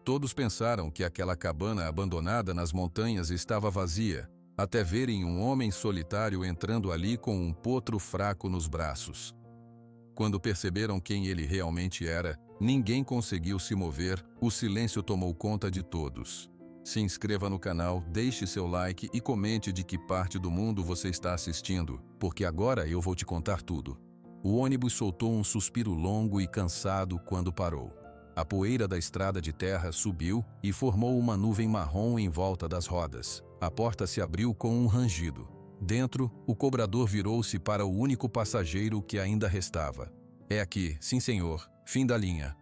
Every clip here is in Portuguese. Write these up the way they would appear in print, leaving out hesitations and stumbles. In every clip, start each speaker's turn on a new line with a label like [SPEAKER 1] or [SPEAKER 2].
[SPEAKER 1] Todos pensaram que aquela cabana abandonada nas montanhas estava vazia, até verem um homem solitário entrando ali com um potro fraco nos braços. Quando perceberam quem ele realmente era, ninguém conseguiu se mover, o silêncio tomou conta de todos. Se inscreva no canal, deixe seu like e comente de que parte do mundo você está assistindo, porque agora eu vou te contar tudo. O ônibus soltou um suspiro longo e cansado quando parou. A poeira da estrada de terra subiu e formou uma nuvem marrom em volta das rodas. A porta se abriu com um rangido. Dentro, o cobrador virou-se para o único passageiro que ainda restava. "É aqui, sim senhor, fim da linha."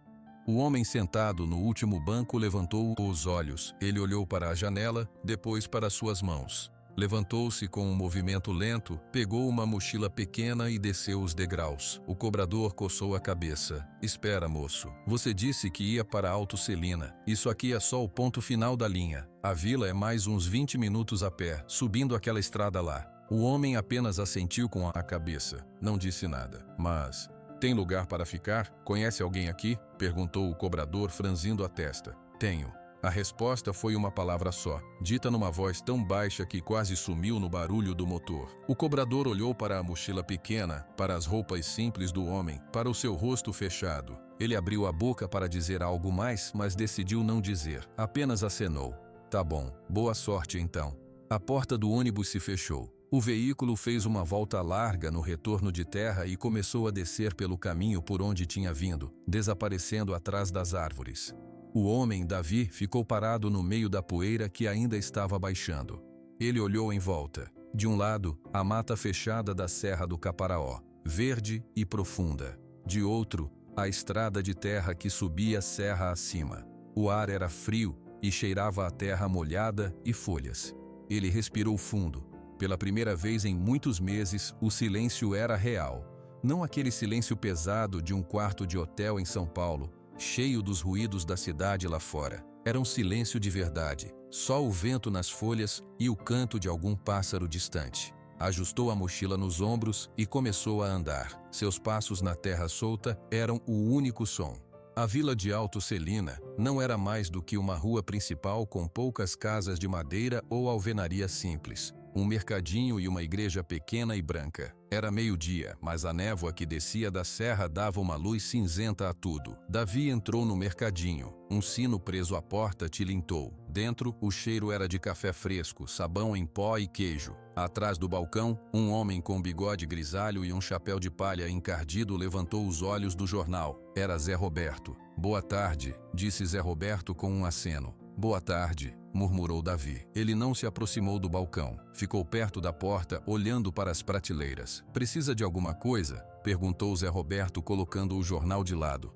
[SPEAKER 1] O homem sentado no último banco levantou os olhos. Ele olhou para a janela, depois para suas mãos. Levantou-se com um movimento lento, pegou uma mochila pequena e desceu os degraus. O cobrador coçou a cabeça. "Espera, moço. Você disse que ia para Alto Celina. Isso aqui é só o ponto final da linha. A vila é mais uns 20 minutos a pé, subindo aquela estrada lá." O homem apenas assentiu com a cabeça. Não disse nada. "Mas tem lugar para ficar? Conhece alguém aqui?" perguntou o cobrador, franzindo a testa. "Tenho." A resposta foi uma palavra só, dita numa voz tão baixa que quase sumiu no barulho do motor. O cobrador olhou para a mochila pequena, para as roupas simples do homem, para o seu rosto fechado. Ele abriu a boca para dizer algo mais, mas decidiu não dizer. Apenas acenou. "Tá bom, boa sorte então." A porta do ônibus se fechou. O veículo fez uma volta larga no retorno de terra e começou a descer pelo caminho por onde tinha vindo, desaparecendo atrás das árvores. O homem, Davi, ficou parado no meio da poeira que ainda estava baixando. Ele olhou em volta. De um lado, a mata fechada da Serra do Caparaó, verde e profunda. De outro, a estrada de terra que subia serra acima. O ar era frio e cheirava a terra molhada e folhas. Ele respirou fundo. Pela primeira vez em muitos meses, o silêncio era real. Não aquele silêncio pesado de um quarto de hotel em São Paulo, cheio dos ruídos da cidade lá fora. Era um silêncio de verdade, só o vento nas folhas e o canto de algum pássaro distante. Ajustou a mochila nos ombros e começou a andar. Seus passos na terra solta eram o único som. A vila de Alto Celina não era mais do que uma rua principal com poucas casas de madeira ou alvenaria simples. Um mercadinho e uma igreja pequena e branca. Era meio-dia, mas a névoa que descia da serra dava uma luz cinzenta a tudo. Davi entrou no mercadinho. Um sino preso à porta tilintou. Dentro, o cheiro era de café fresco, sabão em pó e queijo. Atrás do balcão, um homem com bigode grisalho e um chapéu de palha encardido levantou os olhos do jornal. Era Zé Roberto. "Boa tarde", disse Zé Roberto com um aceno. "Boa tarde", murmurou Davi. Ele não se aproximou do balcão. Ficou perto da porta, olhando para as prateleiras. "Precisa de alguma coisa?", perguntou Zé Roberto, colocando o jornal de lado.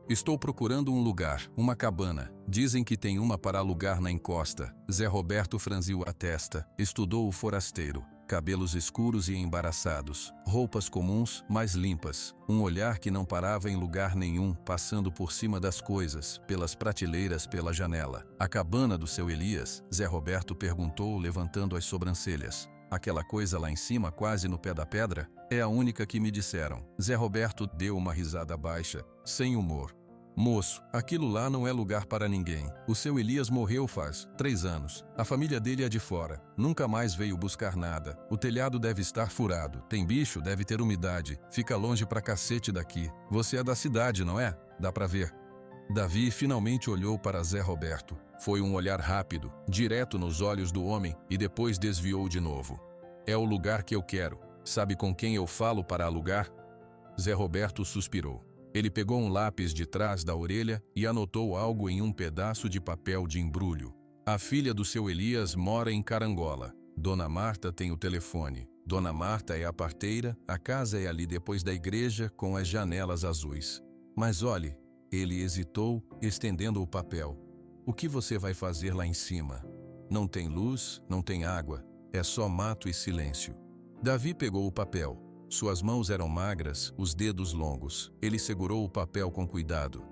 [SPEAKER 1] "Estou procurando um lugar, uma cabana. Dizem que tem uma para alugar na encosta." Zé Roberto franziu a testa. Estudou o forasteiro. Cabelos escuros e embaraçados, roupas comuns, mas limpas, um olhar que não parava em lugar nenhum, passando por cima das coisas, pelas prateleiras, pela janela. "A cabana do seu Elias?", Zé Roberto perguntou, levantando as sobrancelhas. "Aquela coisa lá em cima, quase no pé da pedra? É a única que me disseram." Zé Roberto deu uma risada baixa, sem humor. "Moço, aquilo lá não é lugar para ninguém. O seu Elias morreu faz 3 anos. A família dele é de fora. Nunca mais veio buscar nada. O telhado deve estar furado. Tem bicho, deve ter umidade. Fica longe pra cacete daqui. Você é da cidade, não é? Dá pra ver." Davi finalmente olhou para Zé Roberto. Foi um olhar rápido, direto nos olhos do homem, e depois desviou de novo. "É o lugar que eu quero. Sabe com quem eu falo para alugar?" Zé Roberto suspirou. Ele pegou um lápis de trás da orelha e anotou algo em um pedaço de papel de embrulho. "A filha do seu Elias mora em Carangola. Dona Marta tem o telefone. Dona Marta é a parteira, a casa é ali depois da igreja com as janelas azuis. Mas olhe," ele hesitou, estendendo o papel. "O que você vai fazer lá em cima? Não tem luz, não tem água, é só mato e silêncio." Davi pegou o papel. Suas mãos eram magras, os dedos longos. Ele segurou o papel com cuidado.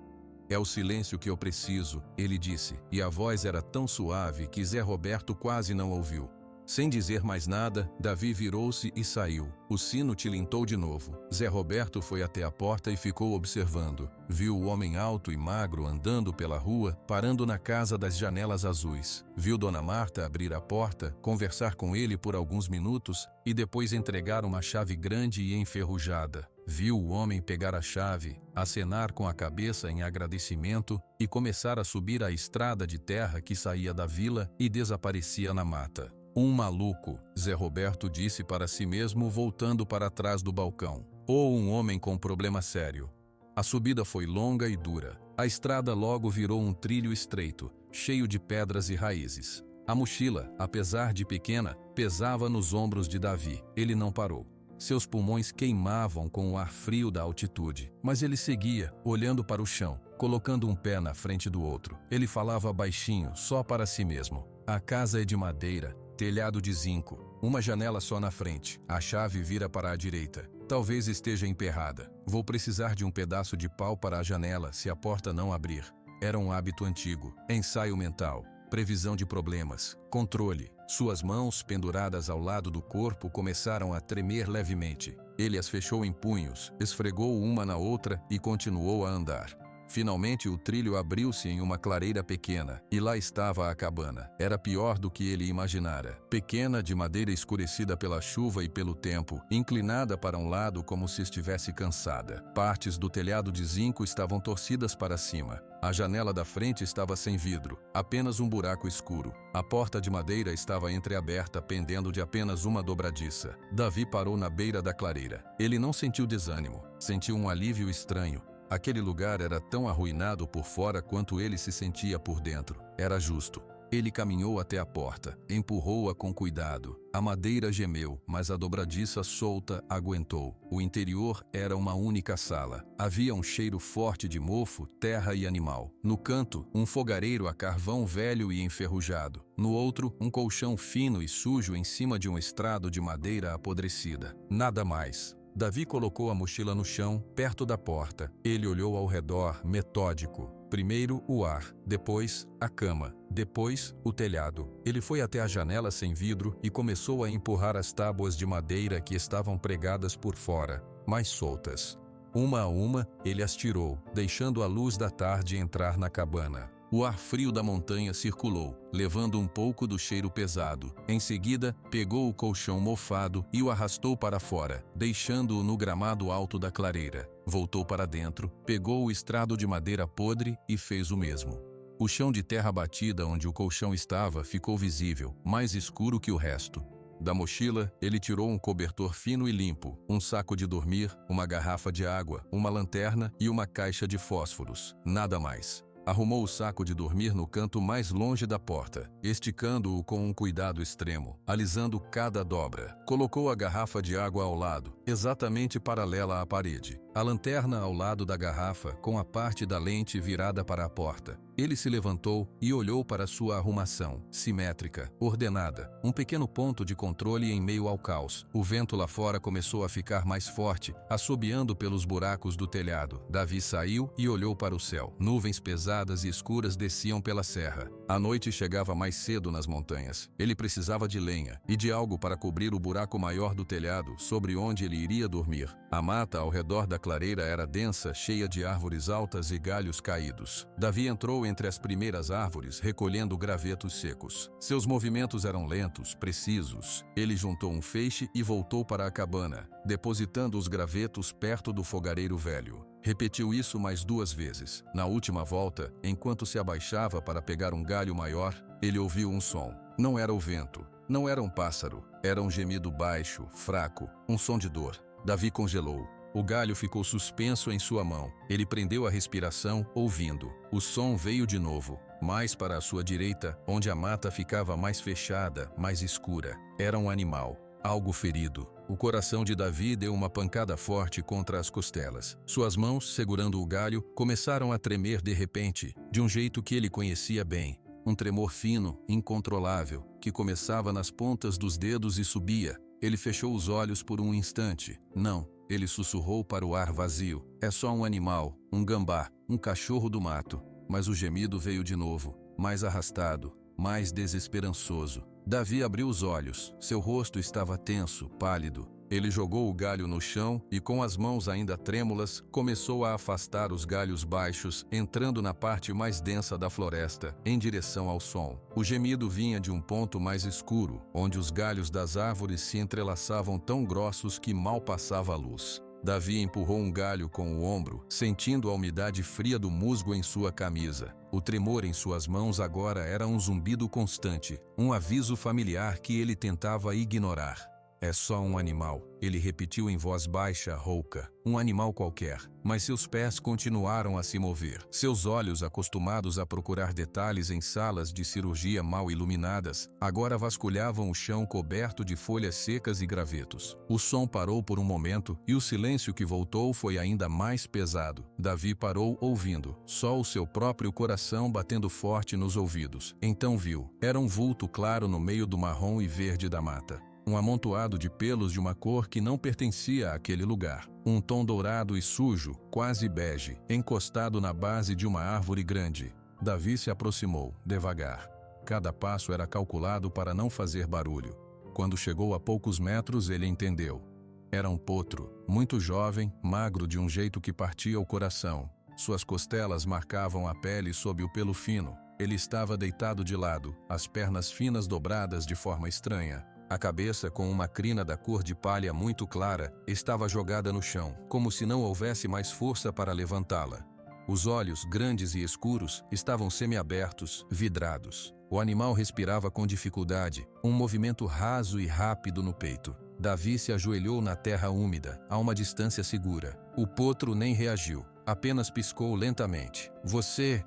[SPEAKER 1] "É o silêncio que eu preciso", ele disse, e a voz era tão suave que Zé Roberto quase não ouviu. Sem dizer mais nada, Davi virou-se e saiu. O sino tilintou de novo. Zé Roberto foi até a porta e ficou observando. Viu o homem alto e magro andando pela rua, parando na casa das janelas azuis. Viu Dona Marta abrir a porta, conversar com ele por alguns minutos e depois entregar uma chave grande e enferrujada. Viu o homem pegar a chave, acenar com a cabeça em agradecimento e começar a subir a estrada de terra que saía da vila e desaparecia na mata. Um maluco, Zé Roberto disse para si mesmo voltando para trás do balcão. Ou um homem com problema sério. A subida foi longa e dura. A estrada logo virou um trilho estreito, cheio de pedras e raízes. A mochila, apesar de pequena, pesava nos ombros de Davi. Ele não parou. Seus pulmões queimavam com o ar frio da altitude, mas ele seguia, olhando para o chão, colocando um pé na frente do outro. Ele falava baixinho, só para si mesmo. A casa é de madeira, telhado de zinco, uma janela só na frente. A chave vira para a direita. Talvez esteja emperrada. Vou precisar de um pedaço de pau para a janela se a porta não abrir. Era um hábito antigo. Ensaio mental. Previsão de problemas. Controle. Suas mãos, penduradas ao lado do corpo, começaram a tremer levemente. Ele as fechou em punhos, esfregou uma na outra e continuou a andar. Finalmente o trilho abriu-se em uma clareira pequena, e lá estava a cabana. Era pior do que ele imaginara. Pequena, de madeira escurecida pela chuva e pelo tempo, inclinada para um lado como se estivesse cansada. Partes do telhado de zinco estavam torcidas para cima. A janela da frente estava sem vidro, apenas um buraco escuro. A porta de madeira estava entreaberta, pendendo de apenas uma dobradiça. Davi parou na beira da clareira. Ele não sentiu desânimo, sentiu um alívio estranho. Aquele lugar era tão arruinado por fora quanto ele se sentia por dentro. Era justo. Ele caminhou até a porta, empurrou-a com cuidado. A madeira gemeu, mas a dobradiça solta aguentou. O interior era uma única sala. Havia um cheiro forte de mofo, terra e animal. No canto, um fogareiro a carvão velho e enferrujado. No outro, um colchão fino e sujo em cima de um estrado de madeira apodrecida. Nada mais. Davi colocou a mochila no chão, perto da porta. Ele olhou ao redor, metódico. Primeiro o ar, depois a cama, depois o telhado. Ele foi até a janela sem vidro e começou a empurrar as tábuas de madeira que estavam pregadas por fora, mais soltas. Uma a uma, ele as tirou, deixando a luz da tarde entrar na cabana. O ar frio da montanha circulou, levando um pouco do cheiro pesado. Em seguida, pegou o colchão mofado e o arrastou para fora, deixando-o no gramado alto da clareira. Voltou para dentro, pegou o estrado de madeira podre e fez o mesmo. O chão de terra batida onde o colchão estava ficou visível, mais escuro que o resto. Da mochila, ele tirou um cobertor fino e limpo, um saco de dormir, uma garrafa de água, uma lanterna e uma caixa de fósforos. Nada mais. Arrumou o saco de dormir no canto mais longe da porta, esticando-o com um cuidado extremo, alisando cada dobra. Colocou a garrafa de água ao lado, exatamente paralela à parede. A lanterna ao lado da garrafa, com a parte da lente virada para a porta. Ele se levantou e olhou para sua arrumação, simétrica, ordenada, um pequeno ponto de controle em meio ao caos. O vento lá fora começou a ficar mais forte, assobiando pelos buracos do telhado. Davi saiu e olhou para o céu. Nuvens pesadas e escuras desciam pela serra. A noite chegava mais cedo nas montanhas. Ele precisava de lenha e de algo para cobrir o buraco maior do telhado, sobre onde ele iria dormir. A mata ao redor da clareira era densa, cheia de árvores altas e galhos caídos. Davi entrou entre as primeiras árvores, recolhendo gravetos secos. Seus movimentos eram lentos, precisos. Ele juntou um feixe e voltou para a cabana, depositando os gravetos perto do fogareiro velho. Repetiu isso mais 2 vezes. Na última volta, enquanto se abaixava para pegar um galho maior, ele ouviu um som. Não era o vento, não era um pássaro, era um gemido baixo, fraco, um som de dor. Davi congelou. O galho ficou suspenso em sua mão. Ele prendeu a respiração, ouvindo. O som veio de novo, mais para a sua direita, onde a mata ficava mais fechada, mais escura. Era um animal, algo ferido. O coração de Davi deu uma pancada forte contra as costelas. Suas mãos, segurando o galho, começaram a tremer de repente, de um jeito que ele conhecia bem. Um tremor fino, incontrolável, que começava nas pontas dos dedos e subia. Ele fechou os olhos por um instante. Não. Ele sussurrou para o ar vazio. É só um animal, um gambá, um cachorro do mato. Mas o gemido veio de novo, mais arrastado, mais desesperançoso. Davi abriu os olhos. Seu rosto estava tenso, pálido. Ele jogou o galho no chão e, com as mãos ainda trêmulas, começou a afastar os galhos baixos, entrando na parte mais densa da floresta, em direção ao som. O gemido vinha de um ponto mais escuro, onde os galhos das árvores se entrelaçavam tão grossos que mal passava a luz. Davi empurrou um galho com o ombro, sentindo a umidade fria do musgo em sua camisa. O tremor em suas mãos agora era um zumbido constante, um aviso familiar que ele tentava ignorar. É só um animal, ele repetiu em voz baixa, rouca. Um animal qualquer. Mas seus pés continuaram a se mover. Seus olhos, acostumados a procurar detalhes em salas de cirurgia mal iluminadas, agora vasculhavam o chão coberto de folhas secas e gravetos. O som parou por um momento e o silêncio que voltou foi ainda mais pesado. Davi parou ouvindo, só o seu próprio coração batendo forte nos ouvidos. Então viu. Era um vulto claro no meio do marrom e verde da mata. Um amontoado de pelos de uma cor que não pertencia àquele lugar. Um tom dourado e sujo, quase bege, encostado na base de uma árvore grande. Davi se aproximou, devagar. Cada passo era calculado para não fazer barulho. Quando chegou a poucos metros, ele entendeu. Era um potro, muito jovem, magro de um jeito que partia o coração. Suas costelas marcavam a pele sob o pelo fino. Ele estava deitado de lado, as pernas finas dobradas de forma estranha. A cabeça, com uma crina da cor de palha muito clara, estava jogada no chão, como se não houvesse mais força para levantá-la. Os olhos, grandes e escuros, estavam semiabertos, vidrados. O animal respirava com dificuldade, um movimento raso e rápido no peito. Davi se ajoelhou na terra úmida, a uma distância segura. O potro nem reagiu, apenas piscou lentamente. Você...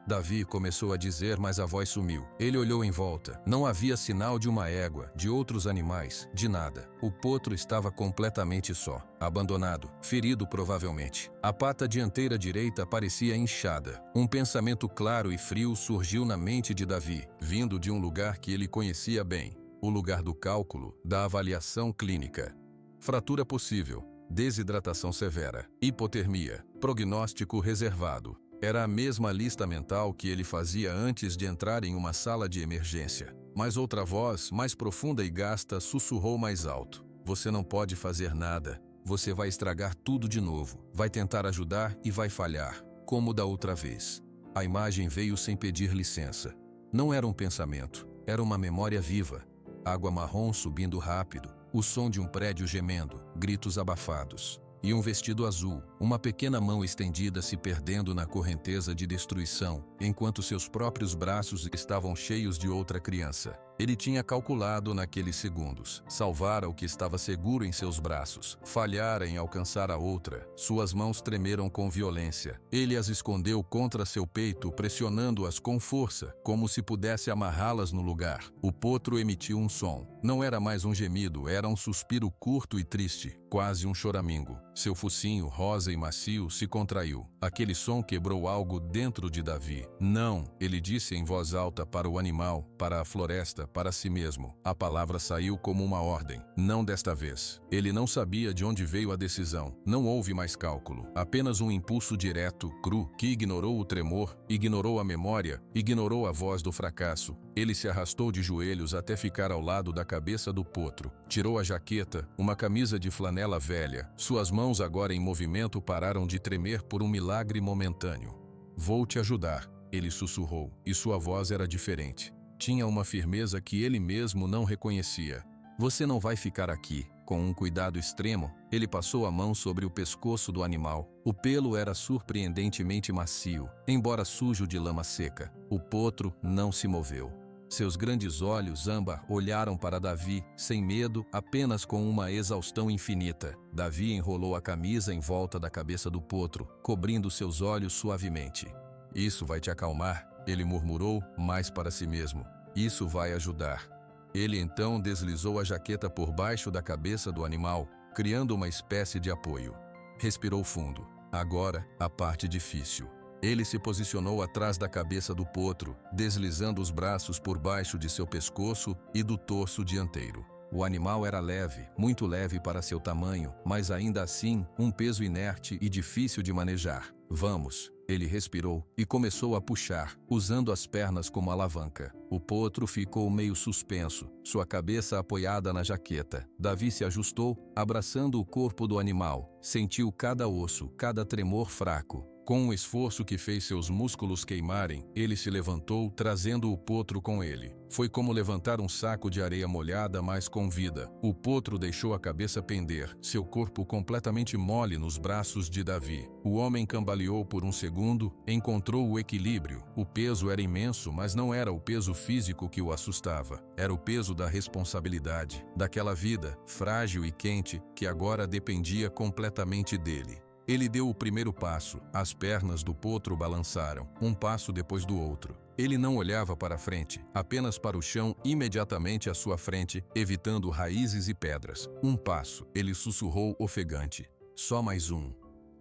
[SPEAKER 1] Davi começou a dizer, mas a voz sumiu. Ele olhou em volta. Não havia sinal de uma égua, de outros animais, de nada. O potro estava completamente só, abandonado, ferido provavelmente. A pata dianteira direita parecia inchada. Um pensamento claro e frio surgiu na mente de Davi, vindo de um lugar que ele conhecia bem. O lugar do cálculo, da avaliação clínica. Fratura possível, desidratação severa, hipotermia, prognóstico reservado. Era a mesma lista mental que ele fazia antes de entrar em uma sala de emergência. Mas outra voz, mais profunda e gasta, sussurrou mais alto. Você não pode fazer nada. Você vai estragar tudo de novo. Vai tentar ajudar e vai falhar, como da outra vez. A imagem veio sem pedir licença. Não era um pensamento, era uma memória viva. Água marrom subindo rápido, o som de um prédio gemendo, gritos abafados. E um vestido azul, uma pequena mão estendida se perdendo na correnteza de destruição, enquanto seus próprios braços estavam cheios de outra criança. Ele tinha calculado naqueles segundos. Salvara o que estava seguro em seus braços. Falhara em alcançar a outra. Suas mãos tremeram com violência. Ele as escondeu contra seu peito, pressionando-as com força, como se pudesse amarrá-las no lugar. O potro emitiu um som. Não era mais um gemido, era um suspiro curto e triste, quase um choramingo. Seu focinho, rosa e macio, se contraiu. Aquele som quebrou algo dentro de Davi. Não, ele disse em voz alta para o animal, para a floresta, para si mesmo. A palavra saiu como uma ordem. Não desta vez. Ele não sabia de onde veio a decisão. Não houve mais cálculo. Apenas um impulso direto, cru, que ignorou o tremor, ignorou a memória, ignorou a voz do fracasso. Ele se arrastou de joelhos até ficar ao lado da cabeça do potro. Tirou a jaqueta, uma camisa de flanela velha. Suas mãos, agora em movimento, pararam de tremer por um milagre momentâneo. Vou te ajudar, ele sussurrou, e sua voz era diferente. Tinha uma firmeza que ele mesmo não reconhecia. Você não vai ficar aqui. Com um cuidado extremo, ele passou a mão sobre o pescoço do animal. O pelo era surpreendentemente macio, embora sujo de lama seca. O potro não se moveu. Seus grandes olhos âmbar olharam para Davi, sem medo, apenas com uma exaustão infinita. Davi enrolou a camisa em volta da cabeça do potro, cobrindo seus olhos suavemente. Isso vai te acalmar, ele murmurou, mais para si mesmo. Isso vai ajudar. Ele então deslizou a jaqueta por baixo da cabeça do animal, criando uma espécie de apoio. Respirou fundo. Agora, a parte difícil. Ele se posicionou atrás da cabeça do potro, deslizando os braços por baixo de seu pescoço e do torso dianteiro. O animal era leve, muito leve para seu tamanho, mas ainda assim, um peso inerte e difícil de manejar. Vamos. Ele respirou e começou a puxar, usando as pernas como alavanca. O potro ficou meio suspenso, sua cabeça apoiada na jaqueta. Davi se ajustou, abraçando o corpo do animal. Sentiu cada osso, cada tremor fraco. Com um esforço que fez seus músculos queimarem, ele se levantou, trazendo o potro com ele. Foi como levantar um saco de areia molhada, mas com vida. O potro deixou a cabeça pender, seu corpo completamente mole nos braços de Davi. O homem cambaleou por um segundo, encontrou o equilíbrio. O peso era imenso, mas não era o peso físico que o assustava. Era o peso da responsabilidade, daquela vida, frágil e quente, que agora dependia completamente dele. Ele deu o primeiro passo, as pernas do potro balançaram, um passo depois do outro. Ele não olhava para frente, apenas para o chão imediatamente à sua frente, evitando raízes e pedras. Um passo, ele sussurrou ofegante. Só mais um.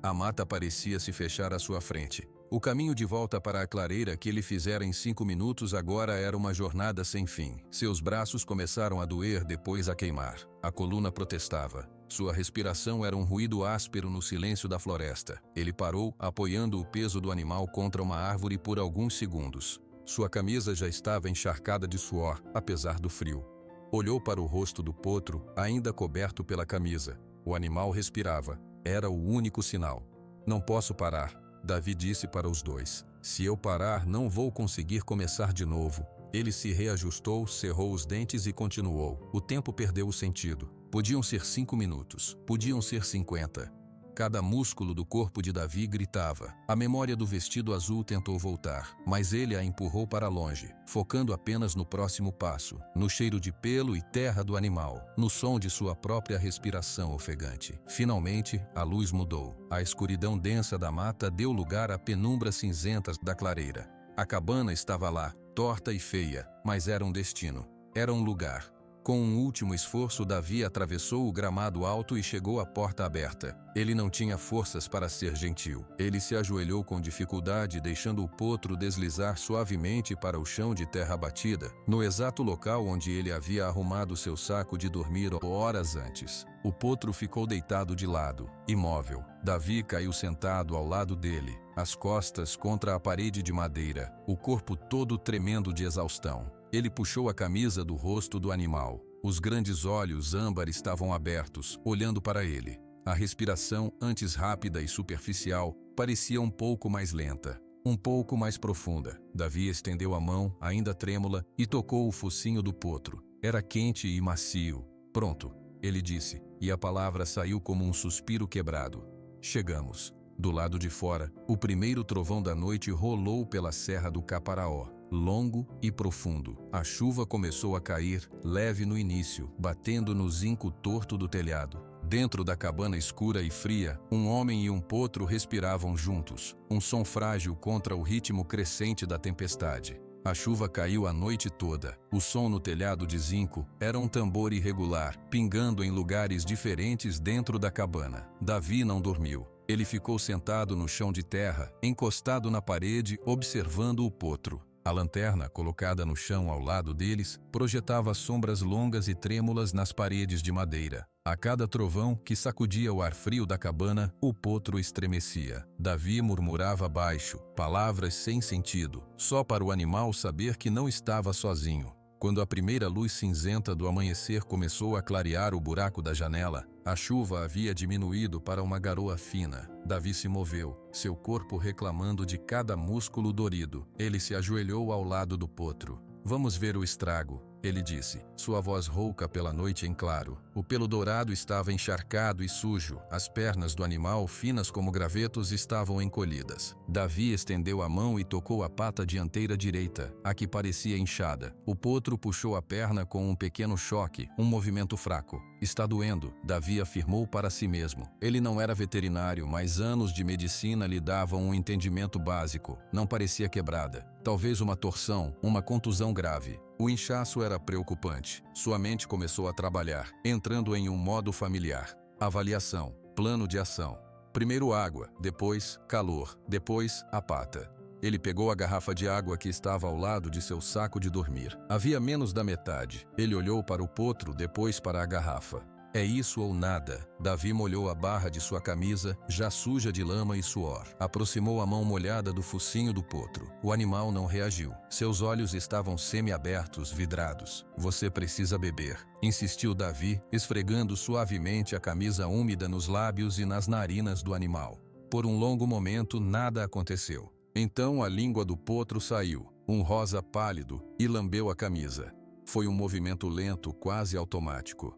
[SPEAKER 1] A mata parecia se fechar à sua frente. O caminho de volta para a clareira que ele fizera em 5 minutos agora era uma jornada sem fim. Seus braços começaram a doer, depois a queimar. A coluna protestava. Sua respiração era um ruído áspero no silêncio da floresta. Ele parou, apoiando o peso do animal contra uma árvore por alguns segundos. Sua camisa já estava encharcada de suor, apesar do frio. Olhou para o rosto do potro, ainda coberto pela camisa. O animal respirava. Era o único sinal. Não posso parar, Davi disse para os dois. Se eu parar, não vou conseguir começar de novo. Ele se reajustou, cerrou os dentes e continuou. O tempo perdeu o sentido. Podiam ser 5 minutos, podiam ser 50. Cada músculo do corpo de Davi gritava. A memória do vestido azul tentou voltar, mas ele a empurrou para longe, focando apenas no próximo passo, no cheiro de pelo e terra do animal, no som de sua própria respiração ofegante. Finalmente, a luz mudou. A escuridão densa da mata deu lugar à penumbra cinzenta da clareira. A cabana estava lá, torta e feia, mas era um destino. Era um lugar. Com um último esforço, Davi atravessou o gramado alto e chegou à porta aberta. Ele não tinha forças para ser gentil. Ele se ajoelhou com dificuldade, deixando o potro deslizar suavemente para o chão de terra batida, no exato local onde ele havia arrumado seu saco de dormir horas antes. O potro ficou deitado de lado, imóvel. Davi caiu sentado ao lado dele, as costas contra a parede de madeira, o corpo todo tremendo de exaustão. Ele puxou a camisa do rosto do animal. Os grandes olhos âmbar estavam abertos, olhando para ele. A respiração, antes rápida e superficial, parecia um pouco mais lenta, um pouco mais profunda. Davi estendeu a mão, ainda trêmula, e tocou o focinho do potro. Era quente e macio. Pronto, ele disse, e a palavra saiu como um suspiro quebrado. Chegamos. Do lado de fora, o primeiro trovão da noite rolou pela serra do Caparaó. Longo e profundo. A chuva começou a cair, leve no início, batendo no zinco torto do telhado. Dentro da cabana escura e fria, um homem e um potro respiravam juntos, um som frágil contra o ritmo crescente da tempestade. A chuva caiu a noite toda. O som no telhado de zinco era um tambor irregular, pingando em lugares diferentes dentro da cabana. Davi não dormiu. Ele ficou sentado no chão de terra, encostado na parede, observando o potro. A lanterna, colocada no chão ao lado deles, projetava sombras longas e trêmulas nas paredes de madeira. A cada trovão que sacudia o ar frio da cabana, o potro estremecia. Davi murmurava baixo, palavras sem sentido, só para o animal saber que não estava sozinho. Quando a primeira luz cinzenta do amanhecer começou a clarear o buraco da janela, a chuva havia diminuído para uma garoa fina. Davi se moveu, seu corpo reclamando de cada músculo dorido. Ele se ajoelhou ao lado do potro. Vamos ver o estrago, ele disse, sua voz rouca pela noite em claro. O pelo dourado estava encharcado e sujo, as pernas do animal, finas como gravetos, estavam encolhidas. Davi estendeu a mão e tocou a pata dianteira direita, a que parecia inchada. O potro puxou a perna com um pequeno choque, um movimento fraco. Está doendo, Davi afirmou para si mesmo. Ele não era veterinário, mas anos de medicina lhe davam um entendimento básico. Não parecia quebrada. Talvez uma torção, uma contusão grave. O inchaço era preocupante. Sua mente começou a trabalhar, entrando em um modo familiar. Avaliação, plano de ação. Primeiro água, depois calor, depois a pata. Ele pegou a garrafa de água que estava ao lado de seu saco de dormir. Havia menos da metade. Ele olhou para o potro, depois para a garrafa. É isso ou nada. Davi molhou a barra de sua camisa, já suja de lama e suor. Aproximou a mão molhada do focinho do potro. O animal não reagiu. Seus olhos estavam semi-abertos, vidrados. Você precisa beber, insistiu Davi, esfregando suavemente a camisa úmida nos lábios e nas narinas do animal. Por um longo momento, nada aconteceu. Então a língua do potro saiu, um rosa pálido, e lambeu a camisa. Foi um movimento lento, quase automático.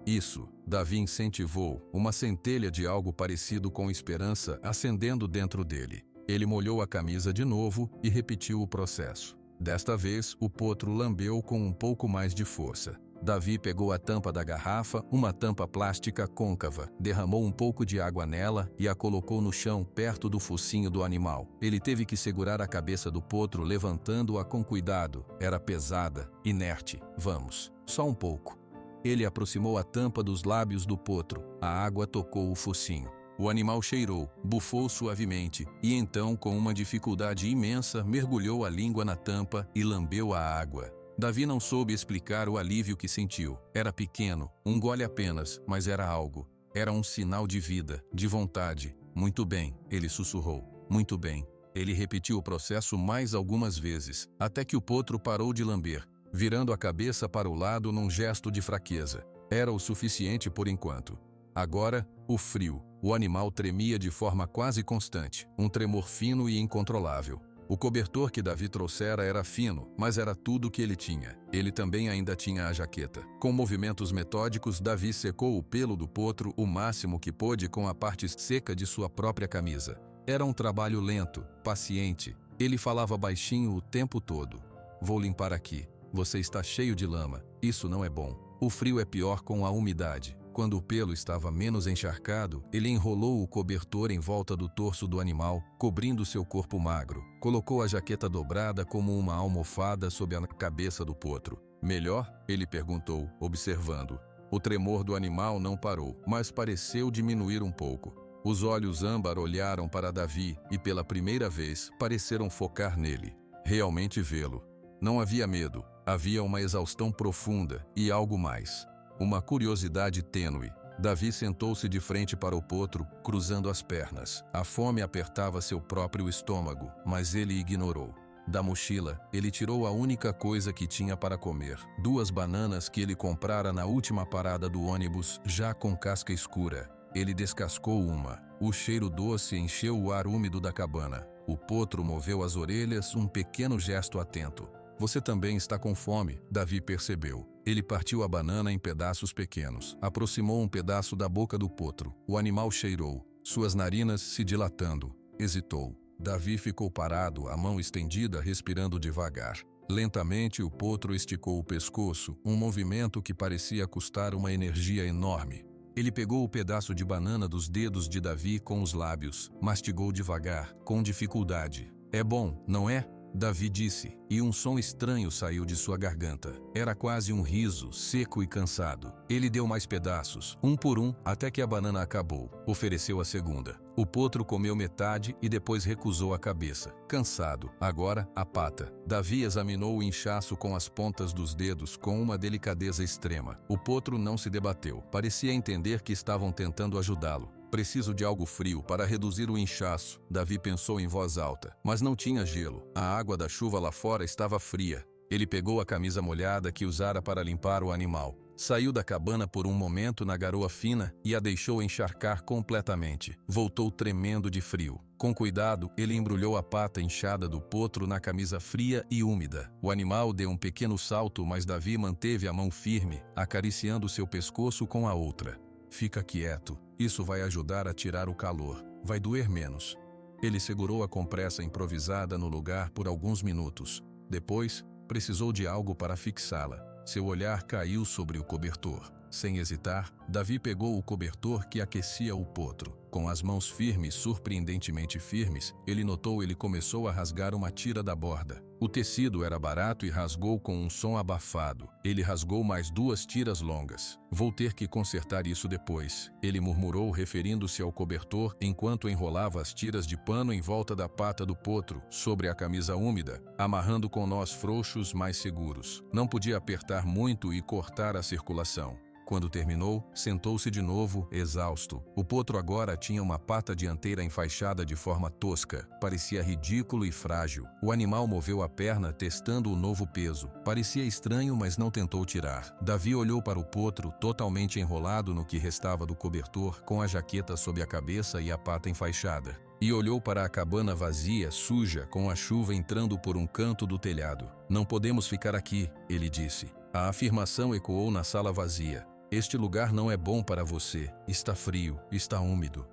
[SPEAKER 1] Isso, Davi incentivou, uma centelha de algo parecido com esperança acendendo dentro dele. Ele molhou a camisa de novo e repetiu o processo. Desta vez, o potro lambeu com um pouco mais de força. Davi pegou a tampa da garrafa, uma tampa plástica côncava, derramou um pouco de água nela e a colocou no chão perto do focinho do animal. Ele teve que segurar a cabeça do potro levantando-a com cuidado. Era pesada, inerte. Vamos, só um pouco. Ele aproximou a tampa dos lábios do potro. A água tocou o focinho. O animal cheirou, bufou suavemente e então, com uma dificuldade imensa, mergulhou a língua na tampa e lambeu a água. Davi não soube explicar o alívio que sentiu. Era pequeno, um gole apenas, mas era algo. Era um sinal de vida, de vontade. Muito bem, ele sussurrou. Muito bem. Ele repetiu o processo mais algumas vezes, até que o potro parou de lamber, virando a cabeça para o lado num gesto de fraqueza. Era o suficiente por enquanto. Agora, o frio. O animal tremia de forma quase constante, um tremor fino e incontrolável. O cobertor que Davi trouxera era fino, mas era tudo o que ele tinha. Ele também ainda tinha a jaqueta. Com movimentos metódicos, Davi secou o pelo do potro o máximo que pôde com a parte seca de sua própria camisa. Era um trabalho lento, paciente. Ele falava baixinho o tempo todo. Vou limpar aqui. Você está cheio de lama. Isso não é bom. O frio é pior com a umidade. Quando o pelo estava menos encharcado, ele enrolou o cobertor em volta do torso do animal, cobrindo seu corpo magro. Colocou a jaqueta dobrada como uma almofada sob a cabeça do potro. Melhor? Ele perguntou, observando. O tremor do animal não parou, mas pareceu diminuir um pouco. Os olhos âmbar olharam para Davi e, pela primeira vez, pareceram focar nele. Realmente vê-lo. Não havia medo, havia uma exaustão profunda e algo mais. Uma curiosidade tênue. Davi sentou-se de frente para o potro, cruzando as pernas. A fome apertava seu próprio estômago, mas ele ignorou. Da mochila, ele tirou a única coisa que tinha para comer. 2 bananas que ele comprara na última parada do ônibus, já com casca escura. Ele descascou uma. O cheiro doce encheu o ar úmido da cabana. O potro moveu as orelhas, um pequeno gesto atento. Você também está com fome, Davi percebeu. Ele partiu a banana em pedaços pequenos. Aproximou um pedaço da boca do potro. O animal cheirou, suas narinas se dilatando. Hesitou. Davi ficou parado, a mão estendida, respirando devagar. Lentamente, o potro esticou o pescoço, um movimento que parecia custar uma energia enorme. Ele pegou o pedaço de banana dos dedos de Davi com os lábios, mastigou devagar, com dificuldade. É bom, não é? Davi disse, e um som estranho saiu de sua garganta. Era quase um riso, seco e cansado. Ele deu mais pedaços, um por um, até que a banana acabou. Ofereceu a segunda. O potro comeu metade e depois recusou a cabeça. Cansado. Agora, a pata. Davi examinou o inchaço com as pontas dos dedos com uma delicadeza extrema. O potro não se debateu. Parecia entender que estavam tentando ajudá-lo. Preciso de algo frio para reduzir o inchaço, Davi pensou em voz alta. Mas não tinha gelo. A água da chuva lá fora estava fria. Ele pegou a camisa molhada que usara para limpar o animal. Saiu da cabana por um momento na garoa fina e a deixou encharcar completamente. Voltou tremendo de frio. Com cuidado, ele embrulhou a pata inchada do potro na camisa fria e úmida. O animal deu um pequeno salto, mas Davi manteve a mão firme, acariciando seu pescoço com a outra. Fica quieto. Isso vai ajudar a tirar o calor. Vai doer menos. Ele segurou a compressa improvisada no lugar por alguns minutos. Depois, precisou de algo para fixá-la. Seu olhar caiu sobre o cobertor. Sem hesitar, Davi pegou o cobertor que aquecia o potro. Com as mãos firmes, surpreendentemente firmes, ele notou ele começou a rasgar uma tira da borda. O tecido era barato e rasgou com um som abafado. Ele rasgou mais 2 tiras longas. Vou ter que consertar isso depois, ele murmurou, referindo-se ao cobertor enquanto enrolava as tiras de pano em volta da pata do potro, sobre a camisa úmida, amarrando com nós frouxos mais seguros. Não podia apertar muito e cortar a circulação. Quando terminou, sentou-se de novo, exausto. O potro agora tinha uma pata dianteira enfaixada de forma tosca. Parecia ridículo e frágil. O animal moveu a perna, testando o novo peso. Parecia estranho, mas não tentou tirar. Davi olhou para o potro, totalmente enrolado no que restava do cobertor, com a jaqueta sob a cabeça e a pata enfaixada. E olhou para a cabana vazia, suja, com a chuva entrando por um canto do telhado. Não podemos ficar aqui, ele disse. A afirmação ecoou na sala vazia. Este lugar não é bom para você. Está frio, está úmido.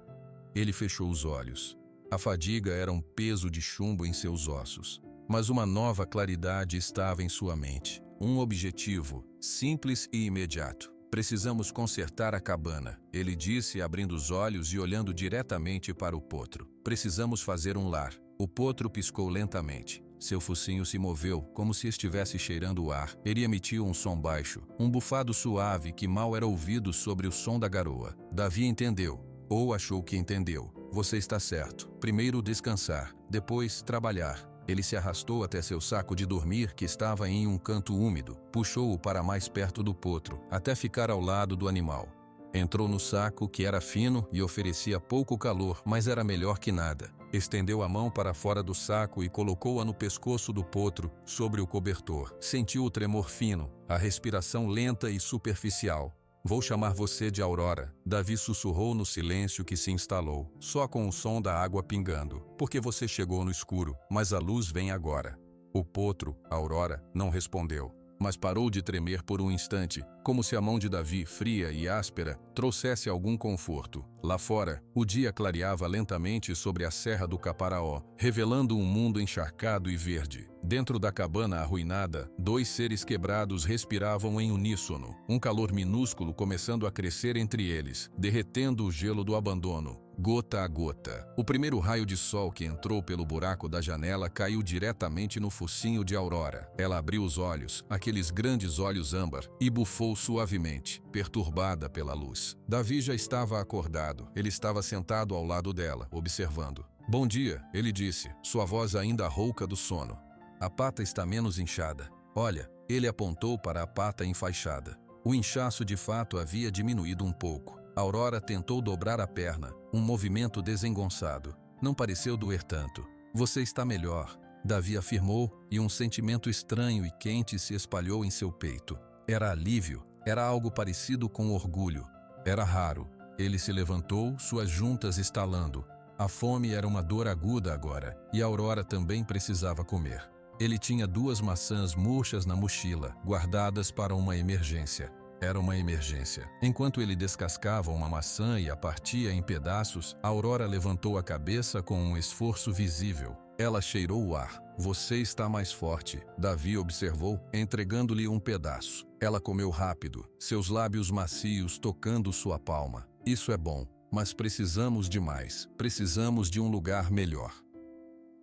[SPEAKER 1] Ele fechou os olhos. A fadiga era um peso de chumbo em seus ossos. Mas uma nova claridade estava em sua mente. Um objetivo, simples e imediato. Precisamos consertar a cabana, ele disse, abrindo os olhos e olhando diretamente para o potro. Precisamos fazer um lar. O potro piscou lentamente. Seu focinho se moveu, como se estivesse cheirando o ar. Ele emitiu um som baixo, um bufado suave que mal era ouvido sobre o som da garoa. Davi entendeu, ou achou que entendeu. Você está certo. Primeiro descansar, depois trabalhar. Ele se arrastou até seu saco de dormir, que estava em um canto úmido. Puxou-o para mais perto do potro, até ficar ao lado do animal. Entrou no saco, que era fino e oferecia pouco calor, mas era melhor que nada. Estendeu a mão para fora do saco e colocou-a no pescoço do potro, sobre o cobertor. Sentiu o tremor fino, a respiração lenta e superficial. Vou chamar você de Aurora, Davi sussurrou no silêncio que se instalou, só com o som da água pingando. Porque você chegou no escuro, mas a luz vem agora. O potro, Aurora, não respondeu, mas parou de tremer por um instante, como se a mão de Davi, fria e áspera, trouxesse algum conforto. Lá fora, o dia clareava lentamente sobre a serra do Caparaó, revelando um mundo encharcado e verde. Dentro da cabana arruinada, dois seres quebrados respiravam em uníssono, um calor minúsculo começando a crescer entre eles, derretendo o gelo do abandono, gota a gota. O primeiro raio de sol que entrou pelo buraco da janela caiu diretamente no focinho de Aurora. Ela abriu os olhos, aqueles grandes olhos âmbar, e bufou suavemente, perturbada pela luz. Davi já estava acordado. Ele estava sentado ao lado dela, observando. Bom dia, ele disse, sua voz ainda rouca do sono. A pata está menos inchada. Olha, ele apontou para a pata enfaixada. O inchaço de fato havia diminuído um pouco. Aurora tentou dobrar a perna, um movimento desengonçado. Não pareceu doer tanto. Você está melhor, Davi afirmou, e um sentimento estranho e quente se espalhou em seu peito. Era alívio, era algo parecido com orgulho. Era raro. Ele se levantou, suas juntas estalando. A fome era uma dor aguda agora, e Aurora também precisava comer. Ele tinha 2 maçãs murchas na mochila, guardadas para uma emergência. Era uma emergência. Enquanto ele descascava uma maçã e a partia em pedaços, Aurora levantou a cabeça com um esforço visível. Ela cheirou o ar. Você está mais forte, Davi observou, entregando-lhe um pedaço. Ela comeu rápido, seus lábios macios tocando sua palma. Isso é bom, mas precisamos de mais. Precisamos de um lugar melhor.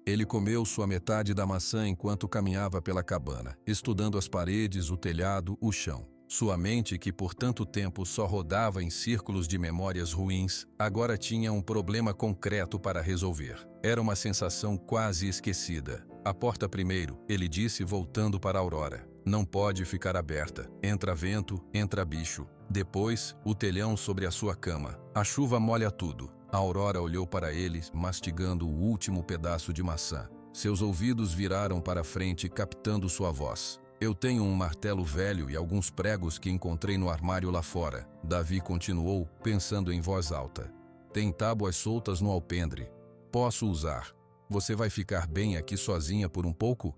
[SPEAKER 1] Ele comeu sua metade da maçã enquanto caminhava pela cabana, estudando as paredes, o telhado, o chão. Sua mente, que por tanto tempo só rodava em círculos de memórias ruins, agora tinha um problema concreto para resolver. Era uma sensação quase esquecida. A porta primeiro, ele disse voltando para Aurora. Não pode ficar aberta. Entra vento, entra bicho. Depois, o telhão sobre a sua cama. A chuva molha tudo. A Aurora olhou para ele, mastigando o último pedaço de maçã. Seus ouvidos viraram para frente, captando sua voz. Eu tenho um martelo velho e alguns pregos que encontrei no armário lá fora. Davi continuou, pensando em voz alta. Tem tábuas soltas no alpendre. Posso usar. Você vai ficar bem aqui sozinha por um pouco?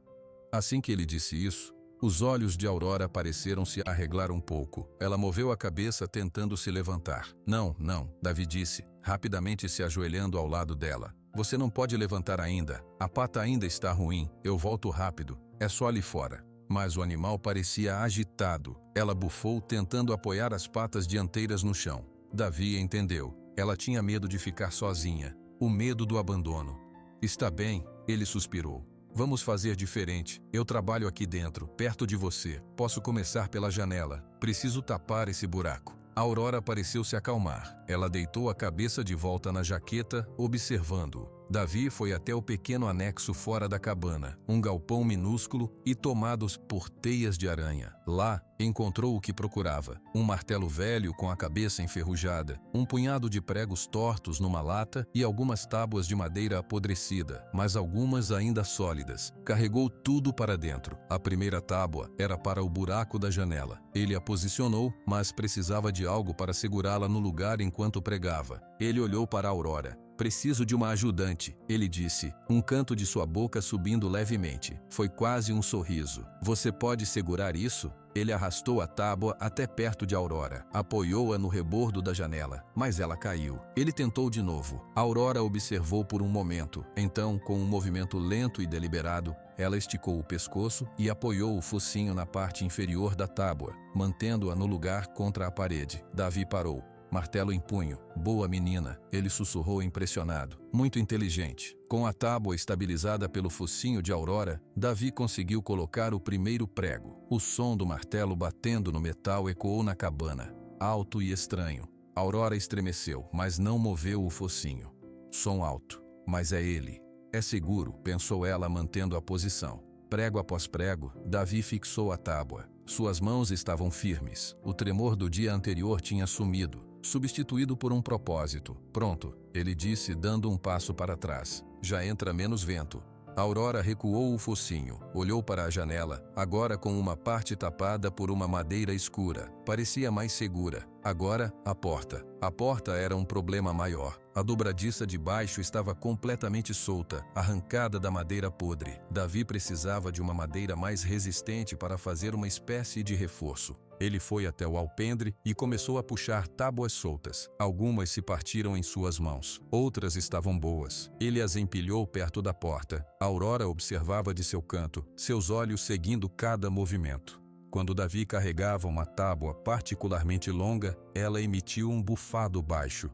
[SPEAKER 1] Assim que ele disse isso, os olhos de Aurora pareceram se arreglar um pouco. Ela moveu a cabeça tentando se levantar. Não, não, Davi disse, rapidamente se ajoelhando ao lado dela. Você não pode levantar ainda. A pata ainda está ruim. Eu volto rápido. É só ali fora. Mas o animal parecia agitado. Ela bufou tentando apoiar as patas dianteiras no chão. Davi entendeu. Ela tinha medo de ficar sozinha. O medo do abandono. Está bem, ele suspirou. Vamos fazer diferente. Eu trabalho aqui dentro, perto de você. Posso começar pela janela. Preciso tapar esse buraco. A Aurora pareceu se acalmar. Ela deitou a cabeça de volta na jaqueta, observando-o. Davi foi até o pequeno anexo fora da cabana, um galpão minúsculo e tomados por teias de aranha. Lá, encontrou o que procurava: um martelo velho com a cabeça enferrujada, um punhado de pregos tortos numa lata e algumas tábuas de madeira apodrecida, mas algumas ainda sólidas. Carregou tudo para dentro. A primeira tábua era para o buraco da janela. Ele a posicionou, mas precisava de algo para segurá-la no lugar enquanto pregava. Ele olhou para Aurora. Preciso de uma ajudante, ele disse, um canto de sua boca subindo levemente. Foi quase um sorriso. Você pode segurar isso? Ele arrastou a tábua até perto de Aurora. Apoiou-a no rebordo da janela, mas ela caiu. Ele tentou de novo. Aurora observou por um momento. Então, com um movimento lento e deliberado, ela esticou o pescoço e apoiou o focinho na parte inferior da tábua, mantendo-a no lugar contra a parede. Davi parou. Martelo em punho. Boa menina, ele sussurrou impressionado. Muito inteligente. Com a tábua estabilizada pelo focinho de Aurora, Davi conseguiu colocar o primeiro prego. O som do martelo batendo no metal ecoou na cabana, alto e estranho. Aurora estremeceu, mas não moveu o focinho. Som alto. Mas é ele. É seguro, pensou ela, mantendo a posição. Prego após prego, Davi fixou a tábua. Suas mãos estavam firmes. O tremor do dia anterior tinha sumido, substituído por um propósito. Pronto, ele disse, dando um passo para trás. Já entra menos vento. Aurora recuou o focinho, olhou para a janela, agora com uma parte tapada por uma madeira escura. Parecia mais segura. Agora, a porta. A porta era um problema maior. A dobradiça de baixo estava completamente solta, arrancada da madeira podre. Davi precisava de uma madeira mais resistente para fazer uma espécie de reforço. Ele foi até o alpendre e começou a puxar tábuas soltas. Algumas se partiram em suas mãos, outras estavam boas. Ele as empilhou perto da porta. Aurora observava de seu canto, seus olhos seguindo cada movimento. Quando Davi carregava uma tábua particularmente longa, ela emitiu um bufado baixo.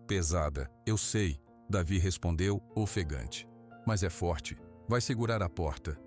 [SPEAKER 1] Pesada, eu sei, Davi respondeu, ofegante. Mas é forte, vai segurar a porta.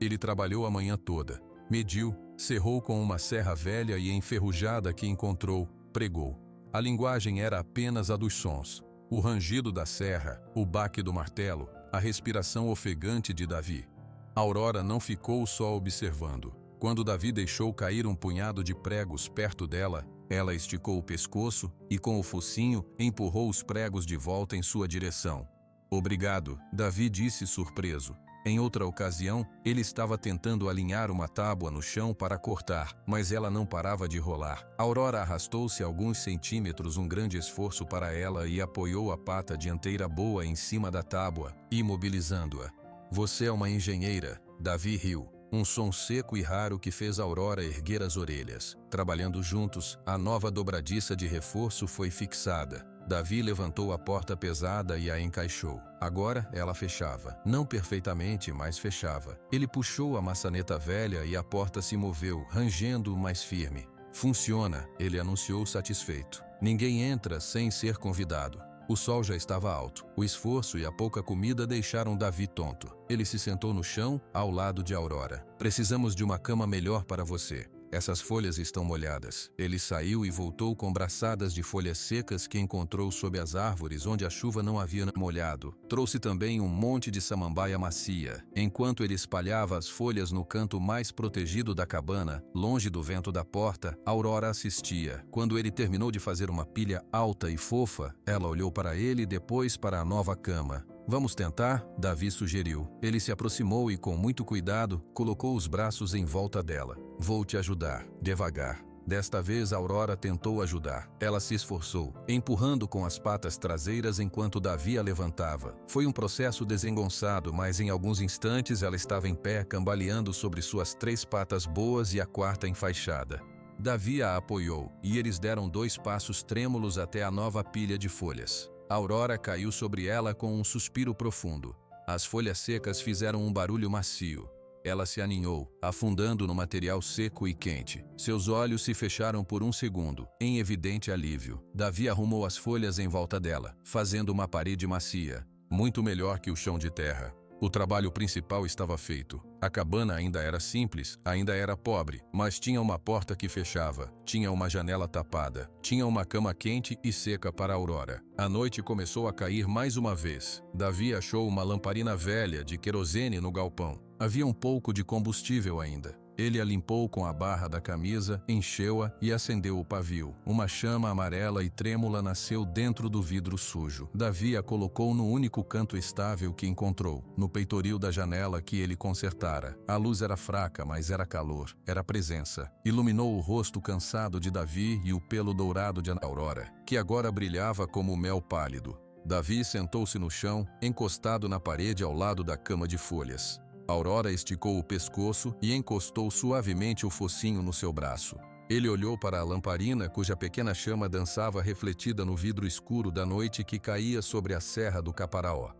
[SPEAKER 1] Ele trabalhou a manhã toda. Mediu, cerrou com uma serra velha e enferrujada que encontrou, pregou. A linguagem era apenas a dos sons. O rangido da serra, o baque do martelo, a respiração ofegante de Davi. Aurora não ficou só observando. Quando Davi deixou cair um punhado de pregos perto dela, ela esticou o pescoço e, com o focinho, empurrou os pregos de volta em sua direção. Obrigado, Davi disse surpreso. Em outra ocasião, ele estava tentando alinhar uma tábua no chão para cortar, mas ela não parava de rolar. Aurora arrastou-se alguns centímetros, um grande esforço para ela, e apoiou a pata dianteira boa em cima da tábua, imobilizando-a. Você é uma engenheira, Davi riu. Um som seco e raro que fez Aurora erguer as orelhas. Trabalhando juntos, a nova dobradiça de reforço foi fixada. Davi levantou a porta pesada e a encaixou. Agora ela fechava. Não perfeitamente, mas fechava. Ele puxou a maçaneta velha e a porta se moveu, rangendo mais firme. Funciona, ele anunciou satisfeito. Ninguém entra sem ser convidado. O sol já estava alto. O esforço e a pouca comida deixaram Davi tonto. Ele se sentou no chão, ao lado de Aurora. Precisamos de uma cama melhor para você. Essas folhas estão molhadas. Ele saiu e voltou com braçadas de folhas secas que encontrou sob as árvores onde a chuva não havia molhado. Trouxe também um monte de samambaia macia. Enquanto ele espalhava as folhas no canto mais protegido da cabana, longe do vento da porta, Aurora assistia. Quando ele terminou de fazer uma pilha alta e fofa, ela olhou para ele e depois para a nova cama. Vamos tentar? Davi sugeriu. Ele se aproximou e, com muito cuidado, colocou os braços em volta dela. Vou te ajudar, devagar. Desta vez, Aurora tentou ajudar. Ela se esforçou, empurrando com as patas traseiras enquanto Davi a levantava. Foi um processo desengonçado, mas em alguns instantes ela estava em pé, cambaleando sobre suas 3 patas boas e a 4ª enfaixada. Davi a apoiou, e eles deram 2 passos trêmulos até a nova pilha de folhas. Aurora caiu sobre ela com um suspiro profundo. As folhas secas fizeram um barulho macio. Ela se aninhou, afundando no material seco e quente. Seus olhos se fecharam por um segundo, em evidente alívio. Davi arrumou as folhas em volta dela, fazendo uma parede macia, muito melhor que o chão de terra. O trabalho principal estava feito. A cabana ainda era simples, ainda era pobre, mas tinha uma porta que fechava, tinha uma janela tapada, tinha uma cama quente e seca para a Aurora. A noite começou a cair mais uma vez. Davi achou uma lamparina velha de querosene no galpão. Havia um pouco de combustível ainda. Ele a limpou com a barra da camisa, encheu-a e acendeu o pavio. Uma chama amarela e trêmula nasceu dentro do vidro sujo. Davi a colocou no único canto estável que encontrou, no peitoril da janela que ele consertara. A luz era fraca, mas era calor, era presença. Iluminou o rosto cansado de Davi e o pelo dourado de Aurora, que agora brilhava como mel pálido. Davi sentou-se no chão, encostado na parede ao lado da cama de folhas. Aurora esticou o pescoço e encostou suavemente o focinho no seu braço. Ele olhou para a lamparina cuja pequena chama dançava refletida no vidro escuro da noite que caía sobre a serra do Caparaó.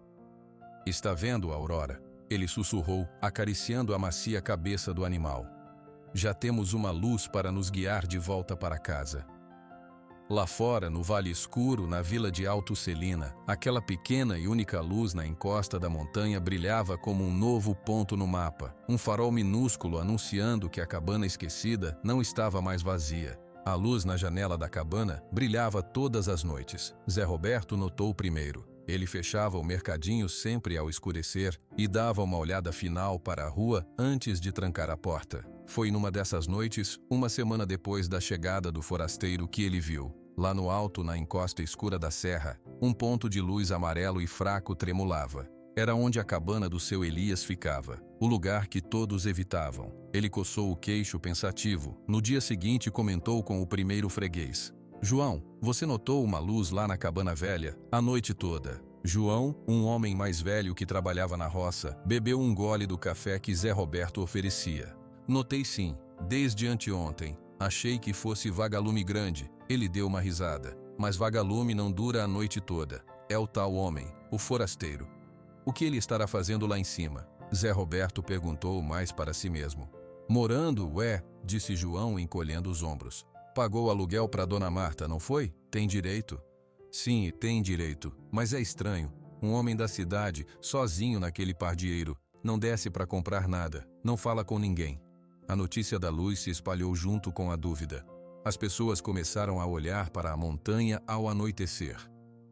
[SPEAKER 1] "Está vendo, Aurora?" Ele sussurrou, acariciando a macia cabeça do animal. "Já temos uma luz para nos guiar de volta para casa." Lá fora, no vale escuro, na vila de Alto Celina, aquela pequena e única luz na encosta da montanha brilhava como um novo ponto no mapa, um farol minúsculo anunciando que a cabana esquecida não estava mais vazia. A luz na janela da cabana brilhava todas as noites. Zé Roberto notou primeiro. Ele fechava o mercadinho sempre ao escurecer e dava uma olhada final para a rua antes de trancar a porta. Foi numa dessas noites, uma semana depois da chegada do forasteiro, que ele viu, lá no alto, na encosta escura da serra, um ponto de luz amarelo e fraco tremulava. Era onde a cabana do seu Elias ficava, o lugar que todos evitavam. Ele coçou o queixo pensativo. No dia seguinte comentou com o primeiro freguês: "João, você notou uma luz lá na cabana velha, a noite toda?" João, um homem mais velho que trabalhava na roça, bebeu um gole do café que Zé Roberto oferecia. "Notei sim, desde anteontem. Achei que fosse vagalume grande." Ele deu uma risada. "Mas vagalume não dura a noite toda. É o tal homem, o forasteiro." "O que ele estará fazendo lá em cima?" Zé Roberto perguntou mais para si mesmo. "Morando, disse João, encolhendo os ombros. "Pagou aluguel para Dona Marta, não foi? Tem direito." "Sim, tem direito, mas é estranho. Um homem da cidade, sozinho naquele pardieiro, não desce para comprar nada, não fala com ninguém." A notícia da luz se espalhou junto com a dúvida. As pessoas começaram a olhar para a montanha ao anoitecer.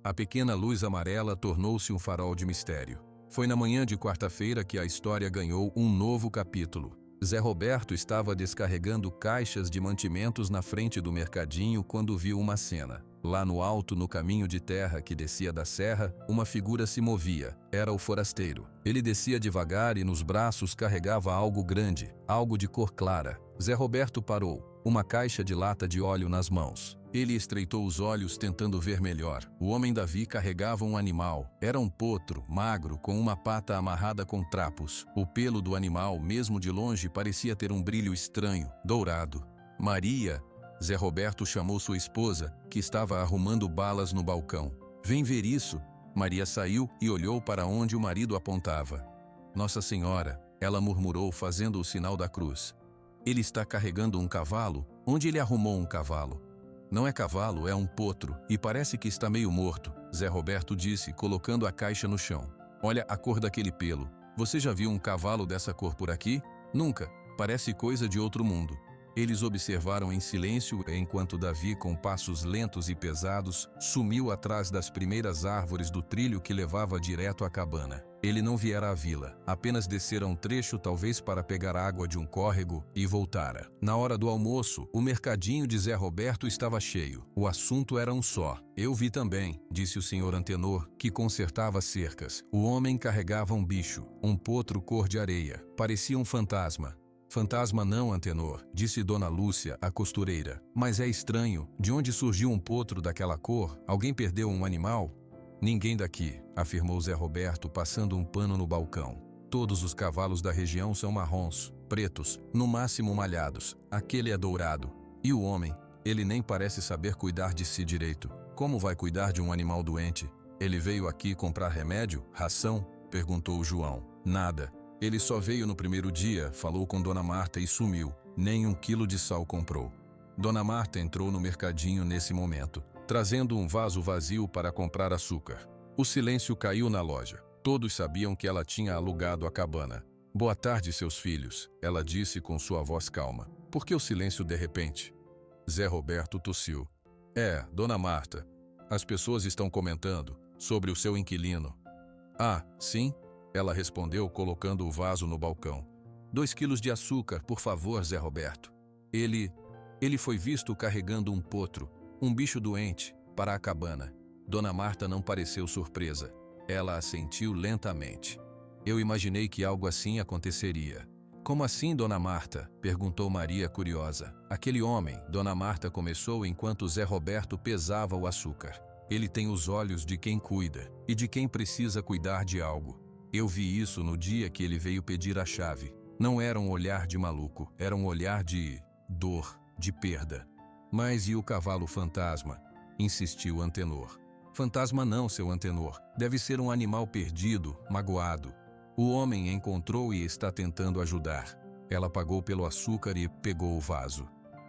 [SPEAKER 1] A pequena luz amarela tornou-se um farol de mistério. Foi na manhã de quarta-feira que a história ganhou um novo capítulo. Zé Roberto estava descarregando caixas de mantimentos na frente do mercadinho quando viu uma cena. Lá no alto, no caminho de terra que descia da serra, uma figura se movia. Era o forasteiro. Ele descia devagar e nos braços carregava algo grande, algo de cor clara. Zé Roberto parou, uma caixa de lata de óleo nas mãos. Ele estreitou os olhos tentando ver melhor. O homem Davi carregava um animal. Era um potro, magro, com uma pata amarrada com trapos. O pelo do animal, mesmo de longe, parecia ter um brilho estranho, dourado. "Maria!" Zé Roberto chamou sua esposa, que estava arrumando balas no balcão. "Vem ver isso." Maria saiu e olhou para onde o marido apontava. "Nossa Senhora!" ela murmurou, fazendo o sinal da cruz. "Ele está carregando um cavalo? Onde ele arrumou um cavalo?" "Não é cavalo, é um potro, e parece que está meio morto", Zé Roberto disse, colocando a caixa no chão. "Olha a cor daquele pelo. Você já viu um cavalo dessa cor por aqui?" "Nunca. Parece coisa de outro mundo." Eles observaram em silêncio enquanto Davi, com passos lentos e pesados, sumiu atrás das primeiras árvores do trilho que levava direto à cabana. Ele não viera à vila, apenas descera um trecho, talvez para pegar água de um córrego, e voltara. Na hora do almoço, o mercadinho de Zé Roberto estava cheio. O assunto era um só. "Eu vi também", disse o senhor Antenor, que consertava cercas. "O homem carregava um bicho, um potro cor de areia. Parecia um fantasma." "Fantasma não, Antenor", disse Dona Lúcia, a costureira. "Mas é estranho. De onde surgiu um potro daquela cor? Alguém perdeu um animal?" "Ninguém daqui", afirmou Zé Roberto, passando um pano no balcão. "Todos os cavalos da região são marrons, pretos, no máximo malhados. Aquele é dourado. E o homem? Ele nem parece saber cuidar de si direito. Como vai cuidar de um animal doente? Ele veio aqui comprar remédio? Ração?" perguntou João. "Nada. Ele só veio no primeiro dia, falou com Dona Marta e sumiu. Nem 1 quilo de sal comprou." Dona Marta entrou no mercadinho nesse momento, trazendo um vaso vazio para comprar açúcar. O silêncio caiu na loja. Todos sabiam que ela tinha alugado a cabana. Boa tarde, seus filhos, ela disse com sua voz calma. Por que o silêncio de repente? Zé Roberto tossiu. Dona Marta, as pessoas estão comentando sobre o seu inquilino. Ah, sim? Ela respondeu colocando o vaso no balcão. 2 quilos de açúcar, por favor, Zé Roberto. Ele foi visto carregando um potro, um bicho doente, para a cabana. Dona Marta não pareceu surpresa. Ela assentiu lentamente. Eu imaginei que algo assim aconteceria. Como assim, Dona Marta? Perguntou Maria curiosa. Aquele homem, Dona Marta começou enquanto Zé Roberto pesava o açúcar. Ele tem os olhos de quem cuida e de quem precisa cuidar de algo. Eu vi isso no dia que ele veio pedir a chave. Não era um olhar de maluco, era um olhar de dor, de perda. Mas e o cavalo fantasma? Insistiu Antenor. Fantasma não, seu Antenor. Deve ser um animal perdido, magoado. O homem encontrou e está tentando ajudar. Ela pagou pelo açúcar e pegou o vaso.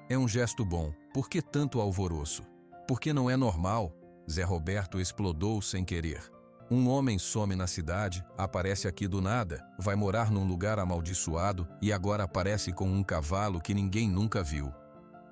[SPEAKER 1] É um gesto bom. Por que tanto alvoroço? Porque não é normal. Zé Roberto explodou sem querer. Um homem some na cidade, aparece aqui do nada, vai morar num lugar amaldiçoado e agora aparece com um cavalo que ninguém nunca viu.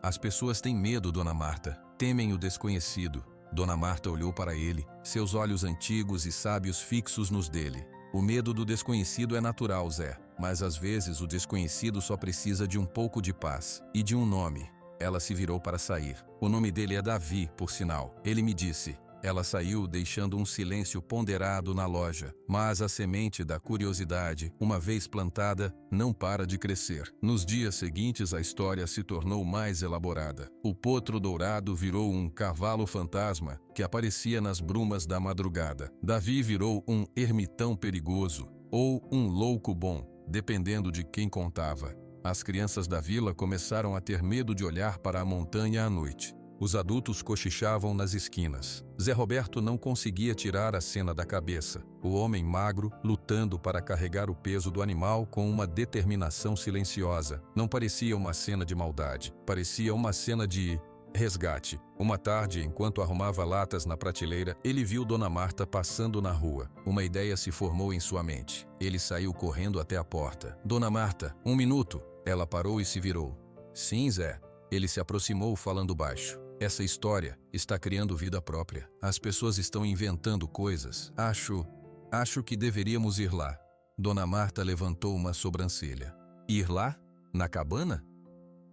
[SPEAKER 1] As pessoas têm medo, Dona Marta. Temem o desconhecido. Dona Marta olhou para ele, seus olhos antigos e sábios fixos nos dele. O medo do desconhecido é natural, Zé, mas às vezes o desconhecido só precisa de um pouco de paz e de um nome. Ela se virou para sair. O nome dele é Davi, por sinal. Ele me disse. Ela saiu deixando um silêncio ponderado na loja, mas a semente da curiosidade, uma vez plantada, não para de crescer. Nos dias seguintes a história se tornou mais elaborada. O potro dourado virou um cavalo fantasma que aparecia nas brumas da madrugada. Davi virou um ermitão perigoso ou um louco bom, dependendo de quem contava. As crianças da vila começaram a ter medo de olhar para a montanha à noite. Os adultos cochichavam nas esquinas. Zé Roberto não conseguia tirar a cena da cabeça. O homem magro, lutando para carregar o peso do animal com uma determinação silenciosa. Não parecia uma cena de maldade. Parecia uma cena de resgate. Uma tarde, enquanto arrumava latas na prateleira, ele viu Dona Marta passando na rua. Uma ideia se formou em sua mente. Ele saiu correndo até a porta. Dona Marta, 1 minuto. Ela parou e se virou. Sim, Zé. Ele se aproximou falando baixo. Essa história está criando vida própria. As pessoas estão inventando coisas. Acho que deveríamos ir lá. Dona Marta levantou uma sobrancelha. Ir lá? Na cabana?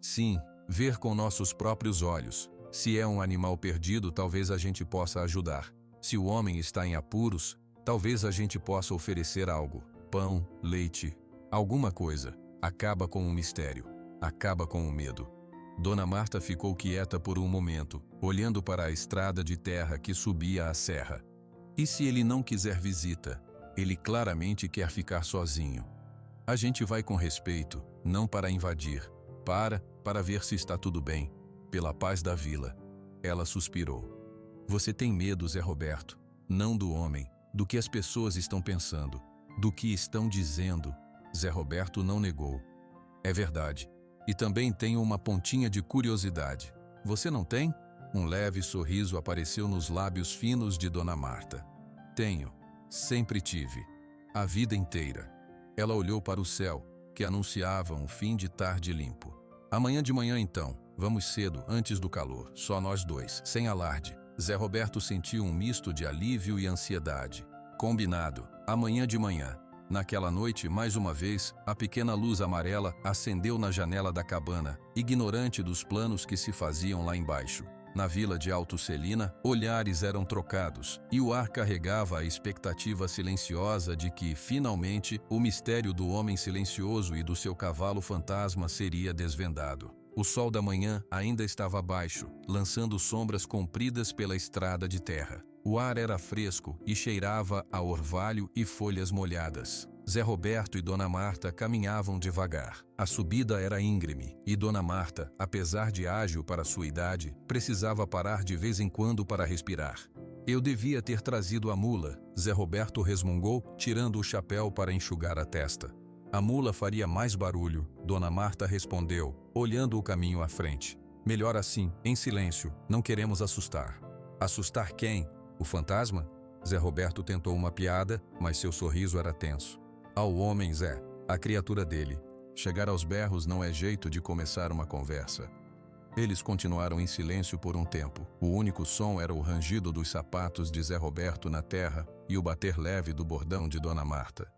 [SPEAKER 1] Sim, ver com nossos próprios olhos. Se é um animal perdido, talvez a gente possa ajudar. Se o homem está em apuros, talvez a gente possa oferecer algo. Pão, leite, alguma coisa. Acaba com o mistério. Acaba com o medo. Dona Marta ficou quieta por um momento, olhando para a estrada de terra que subia a serra. E se ele não quiser visita? Ele claramente quer ficar sozinho. A gente vai com respeito, não para invadir. Para ver se está tudo bem, pela paz da vila. Ela suspirou. Você tem medo, Zé Roberto, não do homem, do que as pessoas estão pensando, do que estão dizendo. Zé Roberto não negou. É verdade. E também tenho uma pontinha de curiosidade. Você não tem? Um leve sorriso apareceu nos lábios finos de Dona Marta. Tenho. Sempre tive. A vida inteira. Ela olhou para o céu, que anunciava um fim de tarde limpo. Amanhã de manhã então. Vamos cedo, antes do calor. Só nós dois, sem alarde. Zé Roberto sentiu um misto de alívio e ansiedade. Combinado. Amanhã de manhã. Naquela noite, mais uma vez, a pequena luz amarela acendeu na janela da cabana, ignorante dos planos que se faziam lá embaixo. Na vila de Alto Celina, olhares eram trocados, e o ar carregava a expectativa silenciosa de que, finalmente, o mistério do homem silencioso e do seu cavalo fantasma seria desvendado. O sol da manhã ainda estava baixo, lançando sombras compridas pela estrada de terra. O ar era fresco e cheirava a orvalho e folhas molhadas. Zé Roberto e Dona Marta caminhavam devagar. A subida era íngreme e Dona Marta, apesar de ágil para sua idade, precisava parar de vez em quando para respirar. Eu devia ter trazido a mula, Zé Roberto resmungou, tirando o chapéu para enxugar a testa. A mula faria mais barulho, Dona Marta respondeu, olhando o caminho à frente. Melhor assim, em silêncio, não queremos assustar. Assustar quem? O fantasma? Zé Roberto tentou uma piada, mas seu sorriso era tenso. Ao homem, Zé, a criatura dele. Chegar aos berros não é jeito de começar uma conversa. Eles continuaram em silêncio por um tempo. O único som era o rangido dos sapatos de Zé Roberto na terra e o bater leve do bordão de Dona Marta.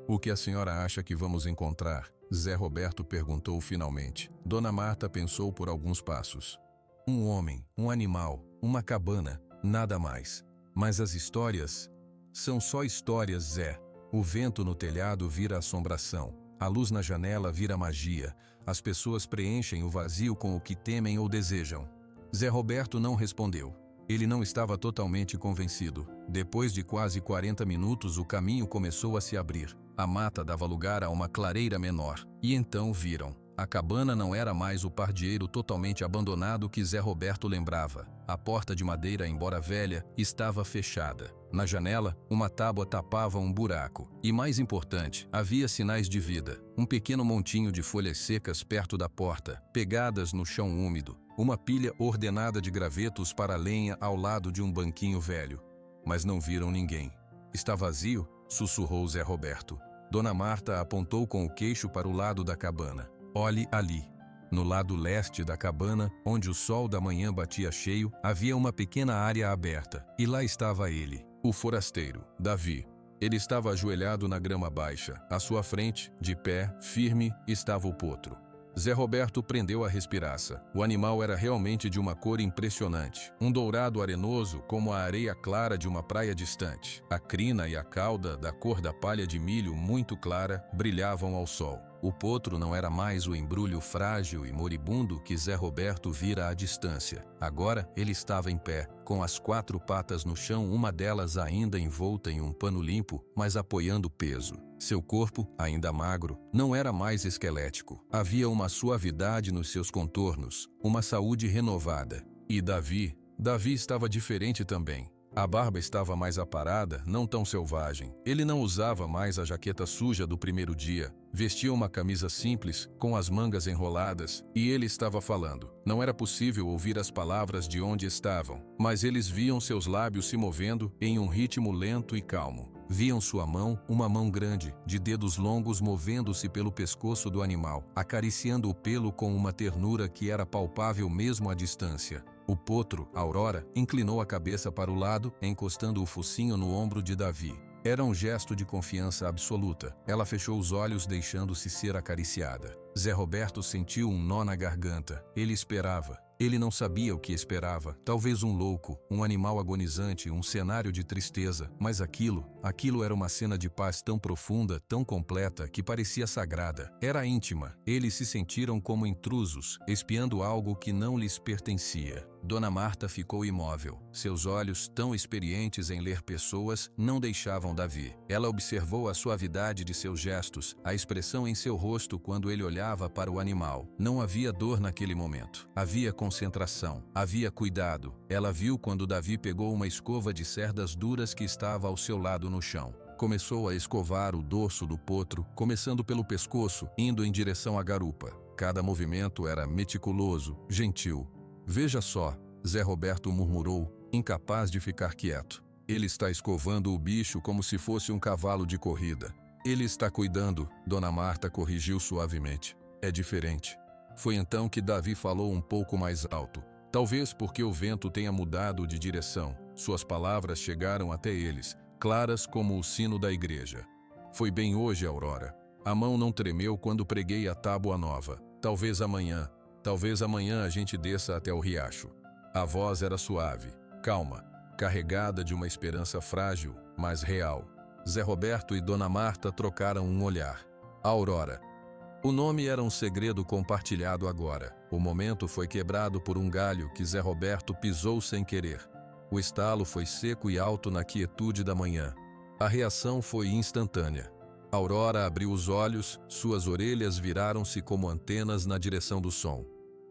[SPEAKER 1] O que a senhora acha que vamos encontrar? Zé Roberto perguntou finalmente. Dona Marta pensou por alguns passos. Um homem, um animal, uma cabana, nada mais. Mas as histórias são só histórias, Zé. O vento no telhado vira assombração. A luz na janela vira magia. As pessoas preenchem o vazio com o que temem ou desejam. Zé Roberto não respondeu. Ele não estava totalmente convencido. Depois de quase 40 minutos, o caminho começou a se abrir. A mata dava lugar a uma clareira menor. E então viram. A cabana não era mais o pardieiro totalmente abandonado que Zé Roberto lembrava. A porta de madeira, embora velha, estava fechada. Na janela, uma tábua tapava um buraco. E mais importante, havia sinais de vida. Um pequeno montinho de folhas secas perto da porta, pegadas no chão úmido. Uma pilha ordenada de gravetos para lenha ao lado de um banquinho velho. Mas não viram ninguém. Está vazio? Sussurrou Zé Roberto. Dona Marta apontou com o queixo para o lado da cabana. Olhe ali. No lado leste da cabana, onde o sol da manhã batia cheio, havia uma pequena área aberta. E lá estava ele, o forasteiro, Davi. Ele estava ajoelhado na grama baixa. À sua frente, de pé, firme, estava o potro. Zé Roberto prendeu a respiraça. O animal era realmente de uma cor impressionante. Um dourado arenoso como a areia clara de uma praia distante. A crina e a cauda, da cor da palha de milho muito clara, brilhavam ao sol. O potro não era mais o embrulho frágil e moribundo que Zé Roberto vira à distância. Agora ele estava em pé, com as 4 patas no chão, uma delas ainda envolta em um pano limpo, mas apoiando peso. Seu corpo, ainda magro, não era mais esquelético. Havia uma suavidade nos seus contornos, uma saúde renovada. E Davi estava diferente também. A barba estava mais aparada, não tão selvagem. Ele não usava mais a jaqueta suja do primeiro dia. Vestia uma camisa simples, com as mangas enroladas, e ele estava falando. Não era possível ouvir as palavras de onde estavam, mas eles viam seus lábios se movendo em um ritmo lento e calmo. Viam sua mão, uma mão grande, de dedos longos movendo-se pelo pescoço do animal, acariciando o pelo com uma ternura que era palpável mesmo à distância. O potro, Aurora, inclinou a cabeça para o lado, encostando o focinho no ombro de Davi. Era um gesto de confiança absoluta. Ela fechou os olhos, deixando-se ser acariciada. Zé Roberto sentiu um nó na garganta. Ele esperava. Ele não sabia o que esperava. Talvez um louco, um animal agonizante, um cenário de tristeza. Mas aquilo era uma cena de paz tão profunda, tão completa, que parecia sagrada. Era íntima. Eles se sentiram como intrusos, espiando algo que não lhes pertencia. Dona Marta ficou imóvel. Seus olhos, tão experientes em ler pessoas, não deixavam Davi. Ela observou a suavidade de seus gestos, a expressão em seu rosto quando ele olhava para o animal. Não havia dor naquele momento. Havia concentração. Havia cuidado. Ela viu quando Davi pegou uma escova de cerdas duras que estava ao seu lado no chão. Começou a escovar o dorso do potro, começando pelo pescoço, indo em direção à garupa. Cada movimento era meticuloso, gentil. Veja só, Zé Roberto murmurou, incapaz de ficar quieto. Ele está escovando o bicho como se fosse um cavalo de corrida. Ele está cuidando, Dona Marta corrigiu suavemente. É diferente. Foi então que Davi falou um pouco mais alto. Talvez porque o vento tenha mudado de direção. Suas palavras chegaram até eles, claras como o sino da igreja. Foi bem hoje, Aurora. A mão não tremeu quando preguei a tábua nova. Talvez amanhã a gente desça até o riacho. A voz era suave, calma, carregada de uma esperança frágil, mas real. Zé Roberto e Dona Marta trocaram um olhar. Aurora. O nome era um segredo compartilhado agora. O momento foi quebrado por um galho que Zé Roberto pisou sem querer. O estalo foi seco e alto na quietude da manhã. A reação foi instantânea. Aurora abriu os olhos, suas orelhas viraram-se como antenas na direção do som.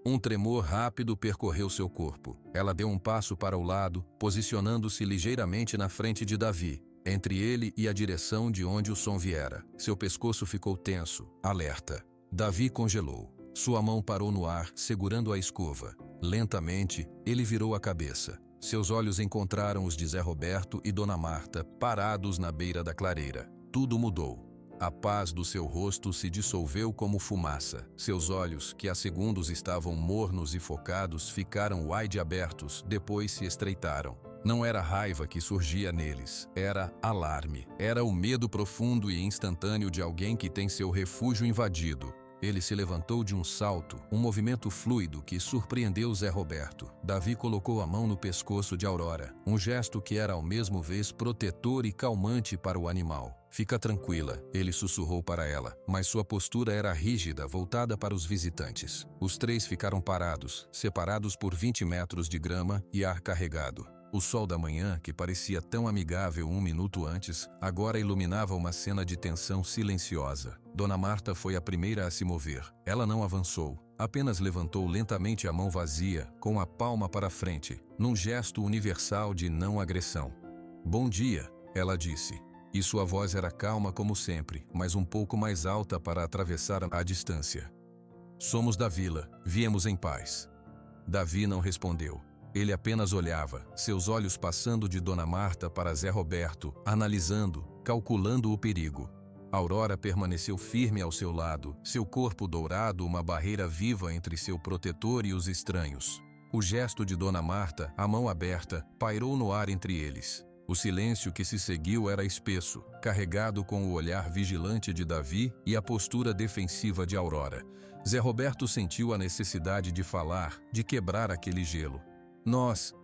[SPEAKER 1] Um tremor rápido percorreu seu corpo. Ela deu um passo para o lado, posicionando-se ligeiramente na frente de Davi, entre ele e a direção de onde o som viera. Seu pescoço ficou tenso, alerta. Davi congelou. Sua mão parou no ar, segurando a escova. Lentamente, ele virou a cabeça. Seus olhos encontraram os de Zé Roberto e Dona Marta, parados na beira da clareira. Tudo mudou. A paz do seu rosto se dissolveu como fumaça. Seus olhos, que há segundos estavam mornos e focados, ficaram wide abertos, depois se estreitaram. Não era raiva que surgia neles, era alarme. Era o medo profundo e instantâneo de alguém que tem seu refúgio invadido. Ele se levantou de um salto, um movimento fluido que surpreendeu Zé Roberto. Davi colocou a mão no pescoço de Aurora, um gesto que era ao mesmo vez protetor e calmante para o animal. Fica tranquila, ele sussurrou para ela, mas sua postura era rígida, voltada para os visitantes. Os três ficaram parados, separados por 20 metros de grama e ar carregado. O sol da manhã, que parecia tão amigável um minuto antes, agora iluminava uma cena de tensão silenciosa. Dona Marta foi a primeira a se mover. Ela não avançou, apenas levantou lentamente a mão vazia, com a palma para frente, num gesto universal de não agressão. "Bom dia", ela disse. E sua voz era calma como sempre, mas um pouco mais alta para atravessar a distância. "Somos da vila, viemos em paz." Davi não respondeu. Ele apenas olhava, seus olhos passando de Dona Marta para Zé Roberto, analisando, calculando o perigo. Aurora permaneceu firme ao seu lado, seu corpo dourado uma barreira viva entre seu protetor e os estranhos. O gesto de Dona Marta, a mão aberta, pairou no ar entre eles. O silêncio que se seguiu era espesso, carregado com o olhar vigilante de Davi e a postura defensiva de Aurora. Zé Roberto sentiu a necessidade de falar, de quebrar aquele gelo. Nós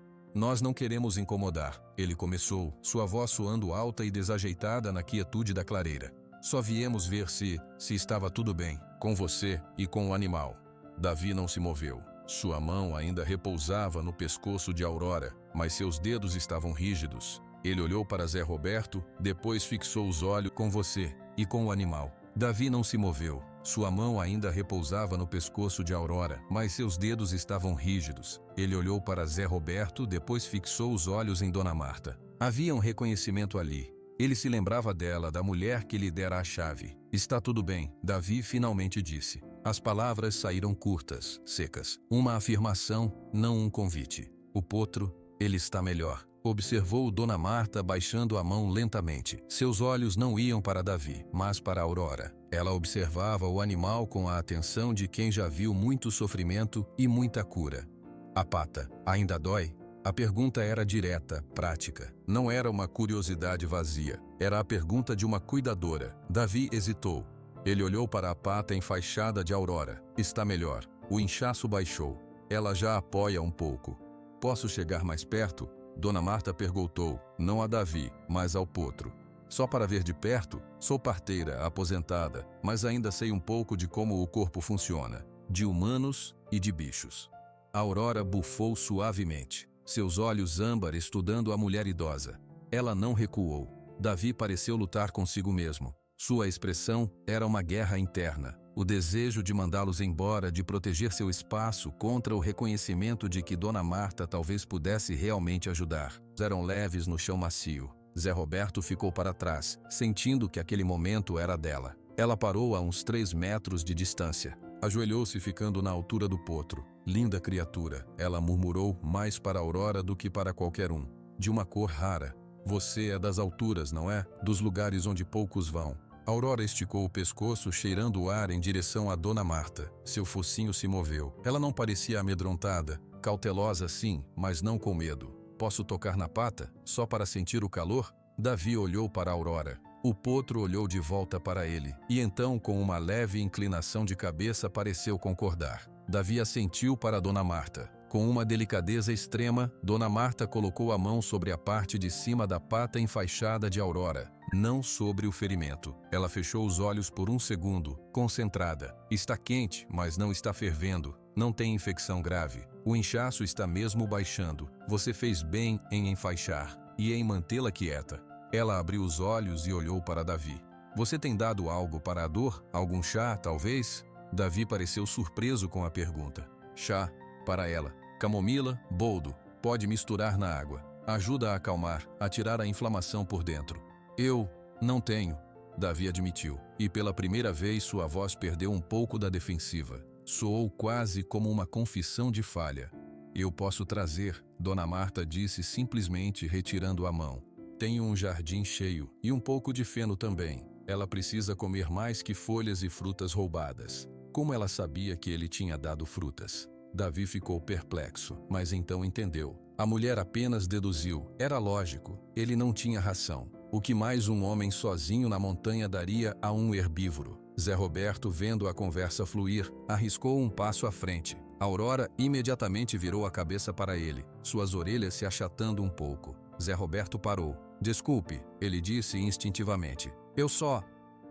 [SPEAKER 1] não queremos incomodar", ele começou, sua voz soando alta e desajeitada na quietude da clareira. "Só viemos ver se estava tudo bem, com você e com o animal." Davi não se moveu. Sua mão ainda repousava no pescoço de Aurora, mas seus dedos estavam rígidos. Ele olhou para Zé Roberto, depois fixou os olhos com você e com o animal. Davi não se moveu. Sua mão ainda repousava no pescoço de Aurora, mas seus dedos estavam rígidos. Ele olhou para Zé Roberto, depois fixou os olhos em Dona Marta. Havia um reconhecimento ali. Ele se lembrava dela, da mulher que lhe dera a chave. "Está tudo bem", Davi finalmente disse. As palavras saíram curtas, secas. Uma afirmação, não um convite. "O potro, ele está melhor", observou Dona Marta baixando a mão lentamente. Seus olhos não iam para Davi, mas para Aurora. Ela observava o animal com a atenção de quem já viu muito sofrimento e muita cura. "A pata ainda dói?" A pergunta era direta, prática. Não era uma curiosidade vazia. Era a pergunta de uma cuidadora. Davi hesitou. Ele olhou para a pata enfaixada de Aurora. "Está melhor." O inchaço baixou. "Ela já apoia um pouco." "Posso chegar mais perto?" Dona Marta perguntou, não a Davi, mas ao potro. "Só para ver de perto? Sou parteira, aposentada, mas ainda sei um pouco de como o corpo funciona, de humanos e de bichos." A Aurora bufou suavemente, seus olhos âmbar estudando a mulher idosa. Ela não recuou. Davi pareceu lutar consigo mesmo. Sua expressão era uma guerra interna. O desejo de mandá-los embora, de proteger seu espaço contra o reconhecimento de que Dona Marta talvez pudesse realmente ajudar. Eram leves no chão macio. Zé Roberto ficou para trás, sentindo que aquele momento era dela. Ela parou a uns 3 metros de distância. Ajoelhou-se ficando na altura do potro. "Linda criatura", ela murmurou mais para Aurora do que para qualquer um. "De uma cor rara. Você é das alturas, não é? Dos lugares onde poucos vão." Aurora esticou o pescoço, cheirando o ar em direção a Dona Marta. Seu focinho se moveu. Ela não parecia amedrontada, cautelosa sim, mas não com medo. "Posso tocar na pata, só para sentir o calor?" Davi olhou para Aurora. O potro olhou de volta para ele, e então, com uma leve inclinação de cabeça, pareceu concordar. Davi assentiu para Dona Marta. Com uma delicadeza extrema, Dona Marta colocou a mão sobre a parte de cima da pata enfaixada de Aurora, não sobre o ferimento. Ela fechou os olhos por um segundo, concentrada. "Está quente, mas não está fervendo. Não tem infecção grave. O inchaço está mesmo baixando. Você fez bem em enfaixar e em mantê-la quieta." Ela abriu os olhos e olhou para Davi. "Você tem dado algo para a dor? Algum chá, talvez?" Davi pareceu surpreso com a pergunta. "Chá?" Para ela. "Camomila, boldo. Pode misturar na água. Ajuda a acalmar, a tirar a inflamação por dentro." "Eu não tenho", Davi admitiu. E pela primeira vez sua voz perdeu um pouco da defensiva. Soou quase como uma confissão de falha. "Eu posso trazer." Dona Marta disse simplesmente retirando a mão. Tenho um jardim cheio e um pouco de feno também. Ela precisa comer mais que folhas e frutas roubadas. Como ela sabia que ele tinha dado frutas? Davi ficou perplexo, mas então entendeu. A mulher apenas deduziu. Era lógico, ele não tinha ração. O que mais um homem sozinho na montanha daria a um herbívoro? Zé Roberto, vendo a conversa fluir, arriscou um passo à frente. Aurora imediatamente virou a cabeça para ele, suas orelhas se achatando um pouco. Zé Roberto parou. Desculpe, ele disse instintivamente. Eu só...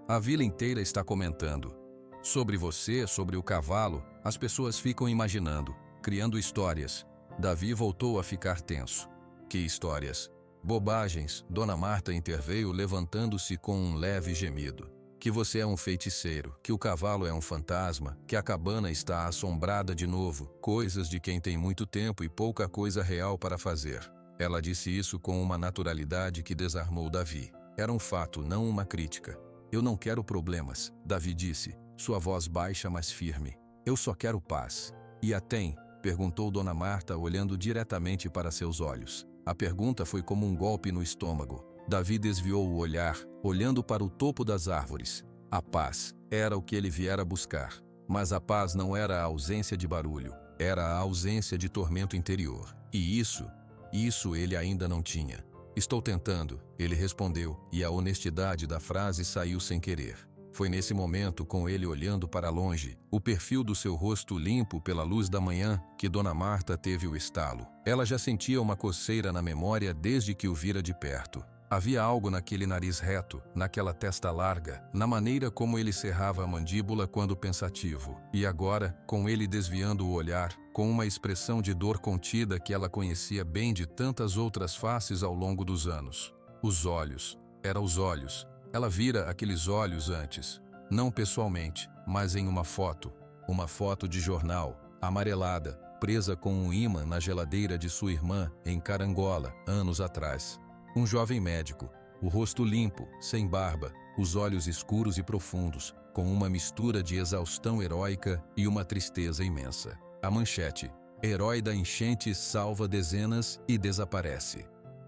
[SPEAKER 1] A vila inteira está comentando. Sobre você, sobre o cavalo, as pessoas ficam imaginando, criando histórias. Davi voltou a ficar tenso. Que histórias? Bobagens, Dona Marta interveio levantando-se com um leve gemido. Que você é um feiticeiro, que o cavalo é um fantasma, que a cabana está assombrada de novo, coisas de quem tem muito tempo e pouca coisa real para fazer. Ela disse isso com uma naturalidade que desarmou Davi. Era um fato, não uma crítica. Eu não quero problemas, Davi disse, sua voz baixa mas firme. Eu só quero paz. E a tem? Perguntou Dona Marta olhando diretamente para seus olhos. A pergunta foi como um golpe no estômago. Davi desviou o olhar, olhando para o topo das árvores. A paz era o que ele viera buscar. Mas a paz não era a ausência de barulho, era a ausência de tormento interior. E isso ele ainda não tinha. Estou tentando, ele respondeu, e a honestidade da frase saiu sem querer. Foi nesse momento, com ele olhando para longe, o perfil do seu rosto limpo pela luz da manhã, que Dona Marta teve o estalo. Ela já sentia uma coceira na memória desde que o vira de perto. Havia algo naquele nariz reto, naquela testa larga, na maneira como ele cerrava a mandíbula quando pensativo. E agora, com ele desviando o olhar, com uma expressão de dor contida que ela conhecia bem de tantas outras faces ao longo dos anos. Os olhos. Eram os olhos. Ela vira aqueles olhos antes. Não pessoalmente, mas em uma foto. Uma foto de jornal, amarelada, presa com um ímã na geladeira de sua irmã, em Carangola, anos atrás. Um jovem médico, o rosto limpo, sem barba, os olhos escuros e profundos, com uma mistura de exaustão heróica e uma tristeza imensa. A manchete: Herói da enchente salva dezenas e desaparece.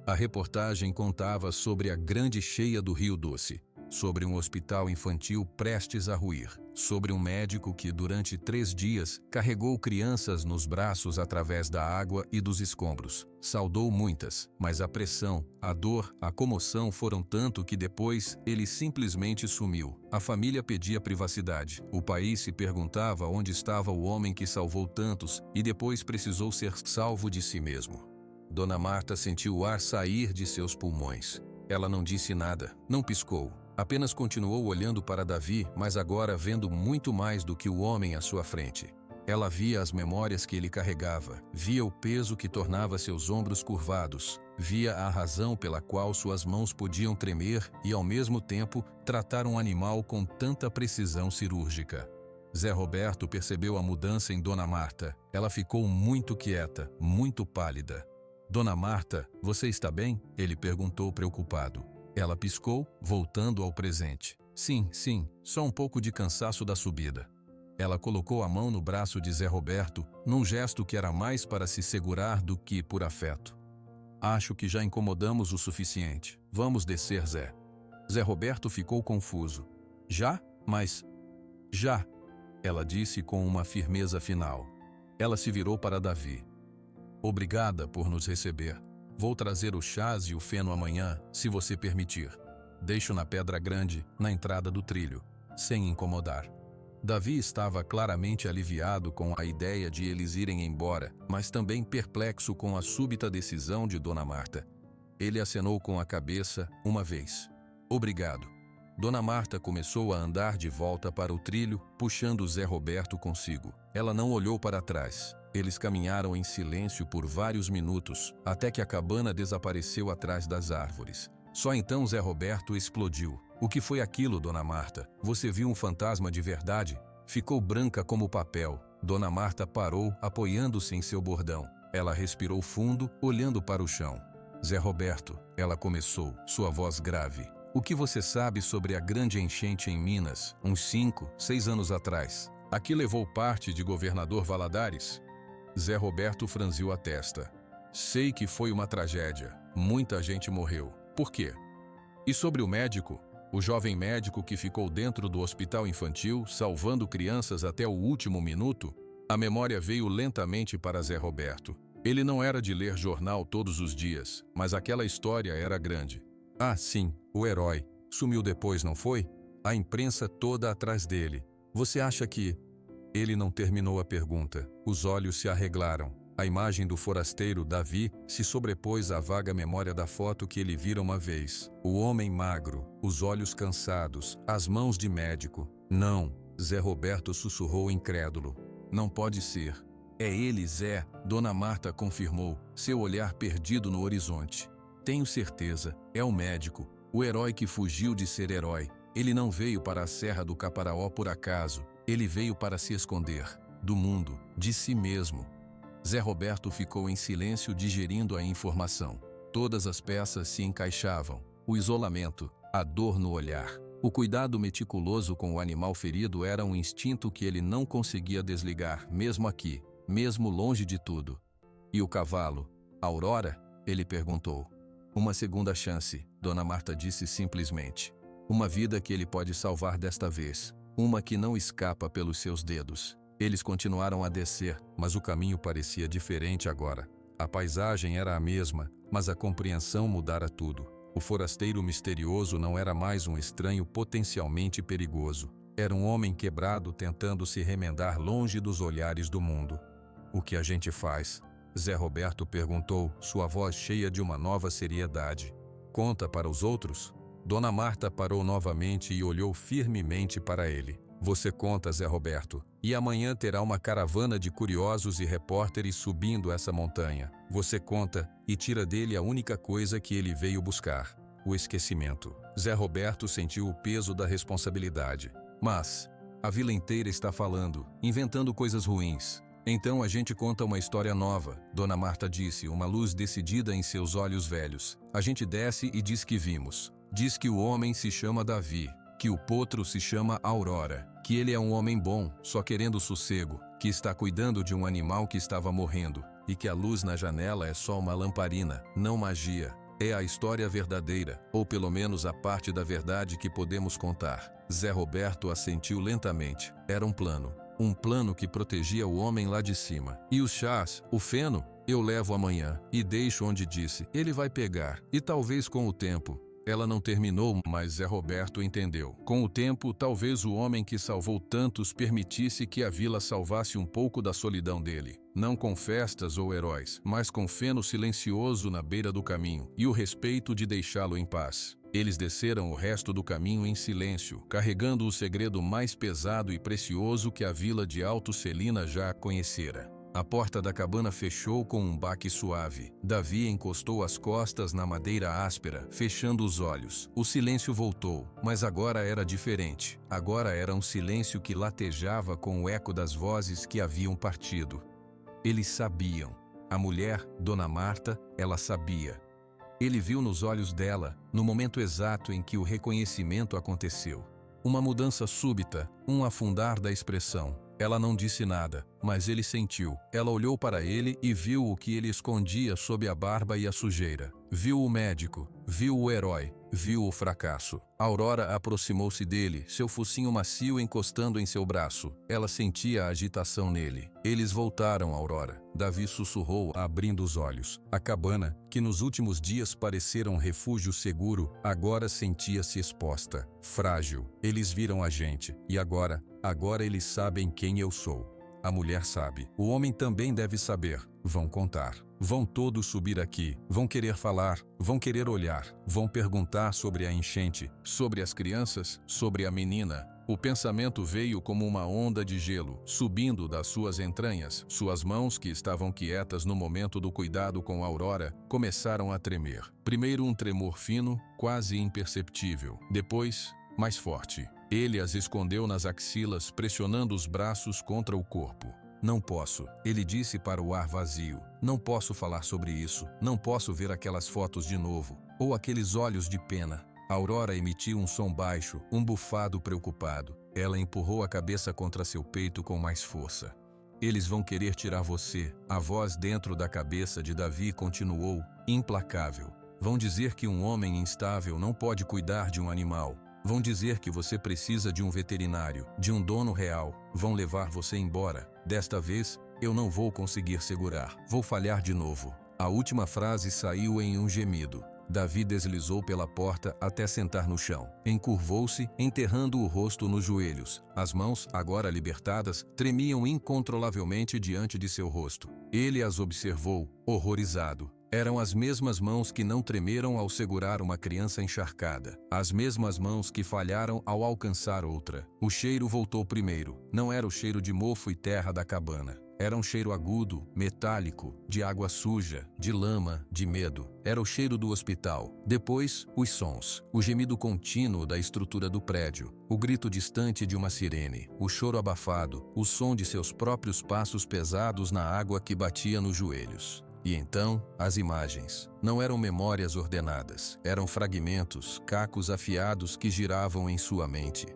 [SPEAKER 1] A reportagem contava sobre a grande cheia do Rio Doce, sobre um hospital infantil prestes a ruir, sobre um médico que durante 3 dias carregou crianças nos braços através da água e dos escombros. Saudou muitas, mas a pressão, a dor, a comoção foram tanto que depois ele simplesmente sumiu. A família pedia privacidade. O país se perguntava onde estava o homem que salvou tantos e depois precisou ser salvo de si mesmo. Dona Marta sentiu o ar sair de seus pulmões. Ela não disse nada, não piscou. Apenas continuou olhando para Davi, mas agora vendo muito mais do que o homem à sua frente. Ela via as memórias que ele carregava, via o peso que tornava seus ombros curvados, via a razão pela qual suas mãos podiam tremer e, ao mesmo tempo, tratar um animal com tanta precisão cirúrgica. Zé Roberto percebeu a mudança em Dona Marta. Ela ficou muito quieta, muito pálida. Dona Marta, você está bem? Ele perguntou preocupado. Ela piscou, voltando ao presente. Sim, só um pouco de cansaço da subida. Ela colocou a mão no braço de Zé Roberto, num gesto que era mais para se segurar do que por afeto. Acho que já incomodamos o suficiente. Vamos descer, Zé. Zé Roberto ficou confuso. Já? Mas... Já, ela disse com uma firmeza final. Ela se virou para Davi. Obrigada por nos receber. Vou trazer os chás e o feno amanhã, se você permitir. Deixo na pedra grande, na entrada do trilho, sem incomodar. Davi estava claramente aliviado com a ideia de eles irem embora, mas também perplexo com a súbita decisão de Dona Marta. Ele acenou com a cabeça uma vez. Obrigado. Dona Marta começou a andar de volta para o trilho, puxando Zé Roberto consigo. Ela não olhou para trás. Eles caminharam em silêncio por vários minutos, até que a cabana desapareceu atrás das árvores. Só então Zé Roberto explodiu. O que foi aquilo, Dona Marta? Você viu um fantasma de verdade? Ficou branca como papel. Dona Marta parou, apoiando-se em seu bordão. Ela respirou fundo, olhando para o chão. Zé Roberto, ela começou, sua voz grave. O que você sabe sobre a grande enchente em Minas, uns 5, 6 anos atrás? A que levou parte de Governador Valadares? Zé Roberto franziu a testa. Sei que foi uma tragédia. Muita gente morreu. Por quê? E sobre o médico? O jovem médico que ficou dentro do hospital infantil, salvando crianças até o último minuto? A memória veio lentamente para Zé Roberto. Ele não era de ler jornal todos os dias, mas aquela história era grande. Ah, sim, o herói. Sumiu depois, não foi? A imprensa toda atrás dele. Você acha que... Ele não terminou a pergunta. Os olhos se arreglaram. A imagem do forasteiro Davi se sobrepôs à vaga memória da foto que ele vira uma vez. O homem magro, os olhos cansados, as mãos de médico. Não, Zé Roberto sussurrou incrédulo. Não pode ser. É ele, Zé, Dona Marta confirmou, seu olhar perdido no horizonte. Tenho certeza, é o médico, o herói que fugiu de ser herói. Ele não veio para a Serra do Caparaó por acaso. Ele veio para se esconder do mundo, de si mesmo. Zé Roberto ficou em silêncio digerindo a informação. Todas as peças se encaixavam. O isolamento, a dor no olhar. O cuidado meticuloso com o animal ferido era um instinto que ele não conseguia desligar, mesmo aqui, mesmo longe de tudo. E o cavalo? Aurora? Ele perguntou. Uma segunda chance, Dona Marta disse simplesmente. Uma vida que ele pode salvar desta vez. Uma que não escapa pelos seus dedos. Eles continuaram a descer, mas o caminho parecia diferente agora. A paisagem era a mesma, mas a compreensão mudara tudo. O forasteiro misterioso não era mais um estranho potencialmente perigoso. Era um homem quebrado tentando se remendar longe dos olhares do mundo. O que a gente faz? Zé Roberto perguntou, sua voz cheia de uma nova seriedade. Conta para os outros? Dona Marta parou novamente e olhou firmemente para ele. Você conta, Zé Roberto, e amanhã terá uma caravana de curiosos e repórteres subindo essa montanha. Você conta e tira dele a única coisa que ele veio buscar, o esquecimento. Zé Roberto sentiu o peso da responsabilidade. Mas a vila inteira está falando, inventando coisas ruins. Então a gente conta uma história nova, Dona Marta disse, uma luz decidida em seus olhos velhos. A gente desce e diz que vimos. Diz que o homem se chama Davi, que o potro se chama Aurora, que ele é um homem bom, só querendo sossego, que está cuidando de um animal que estava morrendo, e que a luz na janela é só uma lamparina, não magia. É a história verdadeira, ou pelo menos a parte da verdade que podemos contar. Zé Roberto assentiu lentamente. Era um plano que protegia o homem lá de cima. E os chás, o feno, eu levo amanhã, e deixo onde disse, ele vai pegar, e talvez com o tempo... Ela não terminou, mas Zé Roberto entendeu. Com o tempo, talvez o homem que salvou tantos permitisse que a vila salvasse um pouco da solidão dele. Não com festas ou heróis, mas com feno silencioso na beira do caminho e o respeito de deixá-lo em paz. Eles desceram o resto do caminho em silêncio, carregando o segredo mais pesado e precioso que a vila de Alto Celina já conhecera. A porta da cabana fechou com um baque suave. Davi encostou as costas na madeira áspera, fechando os olhos. O silêncio voltou, mas agora era diferente. Agora era um silêncio que latejava com o eco das vozes que haviam partido. Eles sabiam. A mulher, Dona Marta, ela sabia. Ele viu nos olhos dela, no momento exato em que o reconhecimento aconteceu. Uma mudança súbita, um afundar da expressão. Ela não disse nada, mas ele sentiu. Ela olhou para ele e viu o que ele escondia sob a barba e a sujeira. Viu o médico, viu o herói, viu o fracasso. Aurora aproximou-se dele, seu focinho macio encostando em seu braço. Ela sentia a agitação nele. Eles voltaram, Aurora. Davi sussurrou, abrindo os olhos. A cabana, que nos últimos dias parecera um refúgio seguro, agora sentia-se exposta, frágil. Eles viram a gente, e agora eles sabem quem eu sou. A mulher sabe. O homem também deve saber. Vão contar. Vão todos subir aqui. Vão querer falar. Vão querer olhar. Vão perguntar sobre a enchente, sobre as crianças, sobre a menina. O pensamento veio como uma onda de gelo, subindo das suas entranhas. Suas mãos, que estavam quietas no momento do cuidado com Aurora, começaram a tremer. Primeiro um tremor fino, quase imperceptível. Depois, mais forte. Ele as escondeu nas axilas, pressionando os braços contra o corpo. Não posso, ele disse para o ar vazio. Não posso falar sobre isso. Não posso ver aquelas fotos de novo. Ou aqueles olhos de pena. Aurora emitiu um som baixo, um bufado preocupado. Ela empurrou a cabeça contra seu peito com mais força. Eles vão querer tirar você. A voz dentro da cabeça de Davi continuou, implacável. Vão dizer que um homem instável não pode cuidar de um animal. Vão dizer que você precisa de um veterinário, de um dono real. Vão levar você embora. Desta vez, eu não vou conseguir segurar. Vou falhar de novo. A última frase saiu em um gemido. Davi deslizou pela porta até sentar no chão. Encurvou-se, enterrando o rosto nos joelhos. As mãos, agora libertadas, tremiam incontrolavelmente diante de seu rosto. Ele as observou, horrorizado. Eram as mesmas mãos que não tremeram ao segurar uma criança encharcada. As mesmas mãos que falharam ao alcançar outra. O cheiro voltou primeiro. Não era o cheiro de mofo e terra da cabana. Era um cheiro agudo, metálico, de água suja, de lama, de medo. Era o cheiro do hospital. Depois, os sons. O gemido contínuo da estrutura do prédio. O grito distante de uma sirene. O choro abafado. O som de seus próprios passos pesados na água que batia nos joelhos. E então, as imagens. Não eram memórias ordenadas. Eram fragmentos, cacos afiados que giravam em sua mente.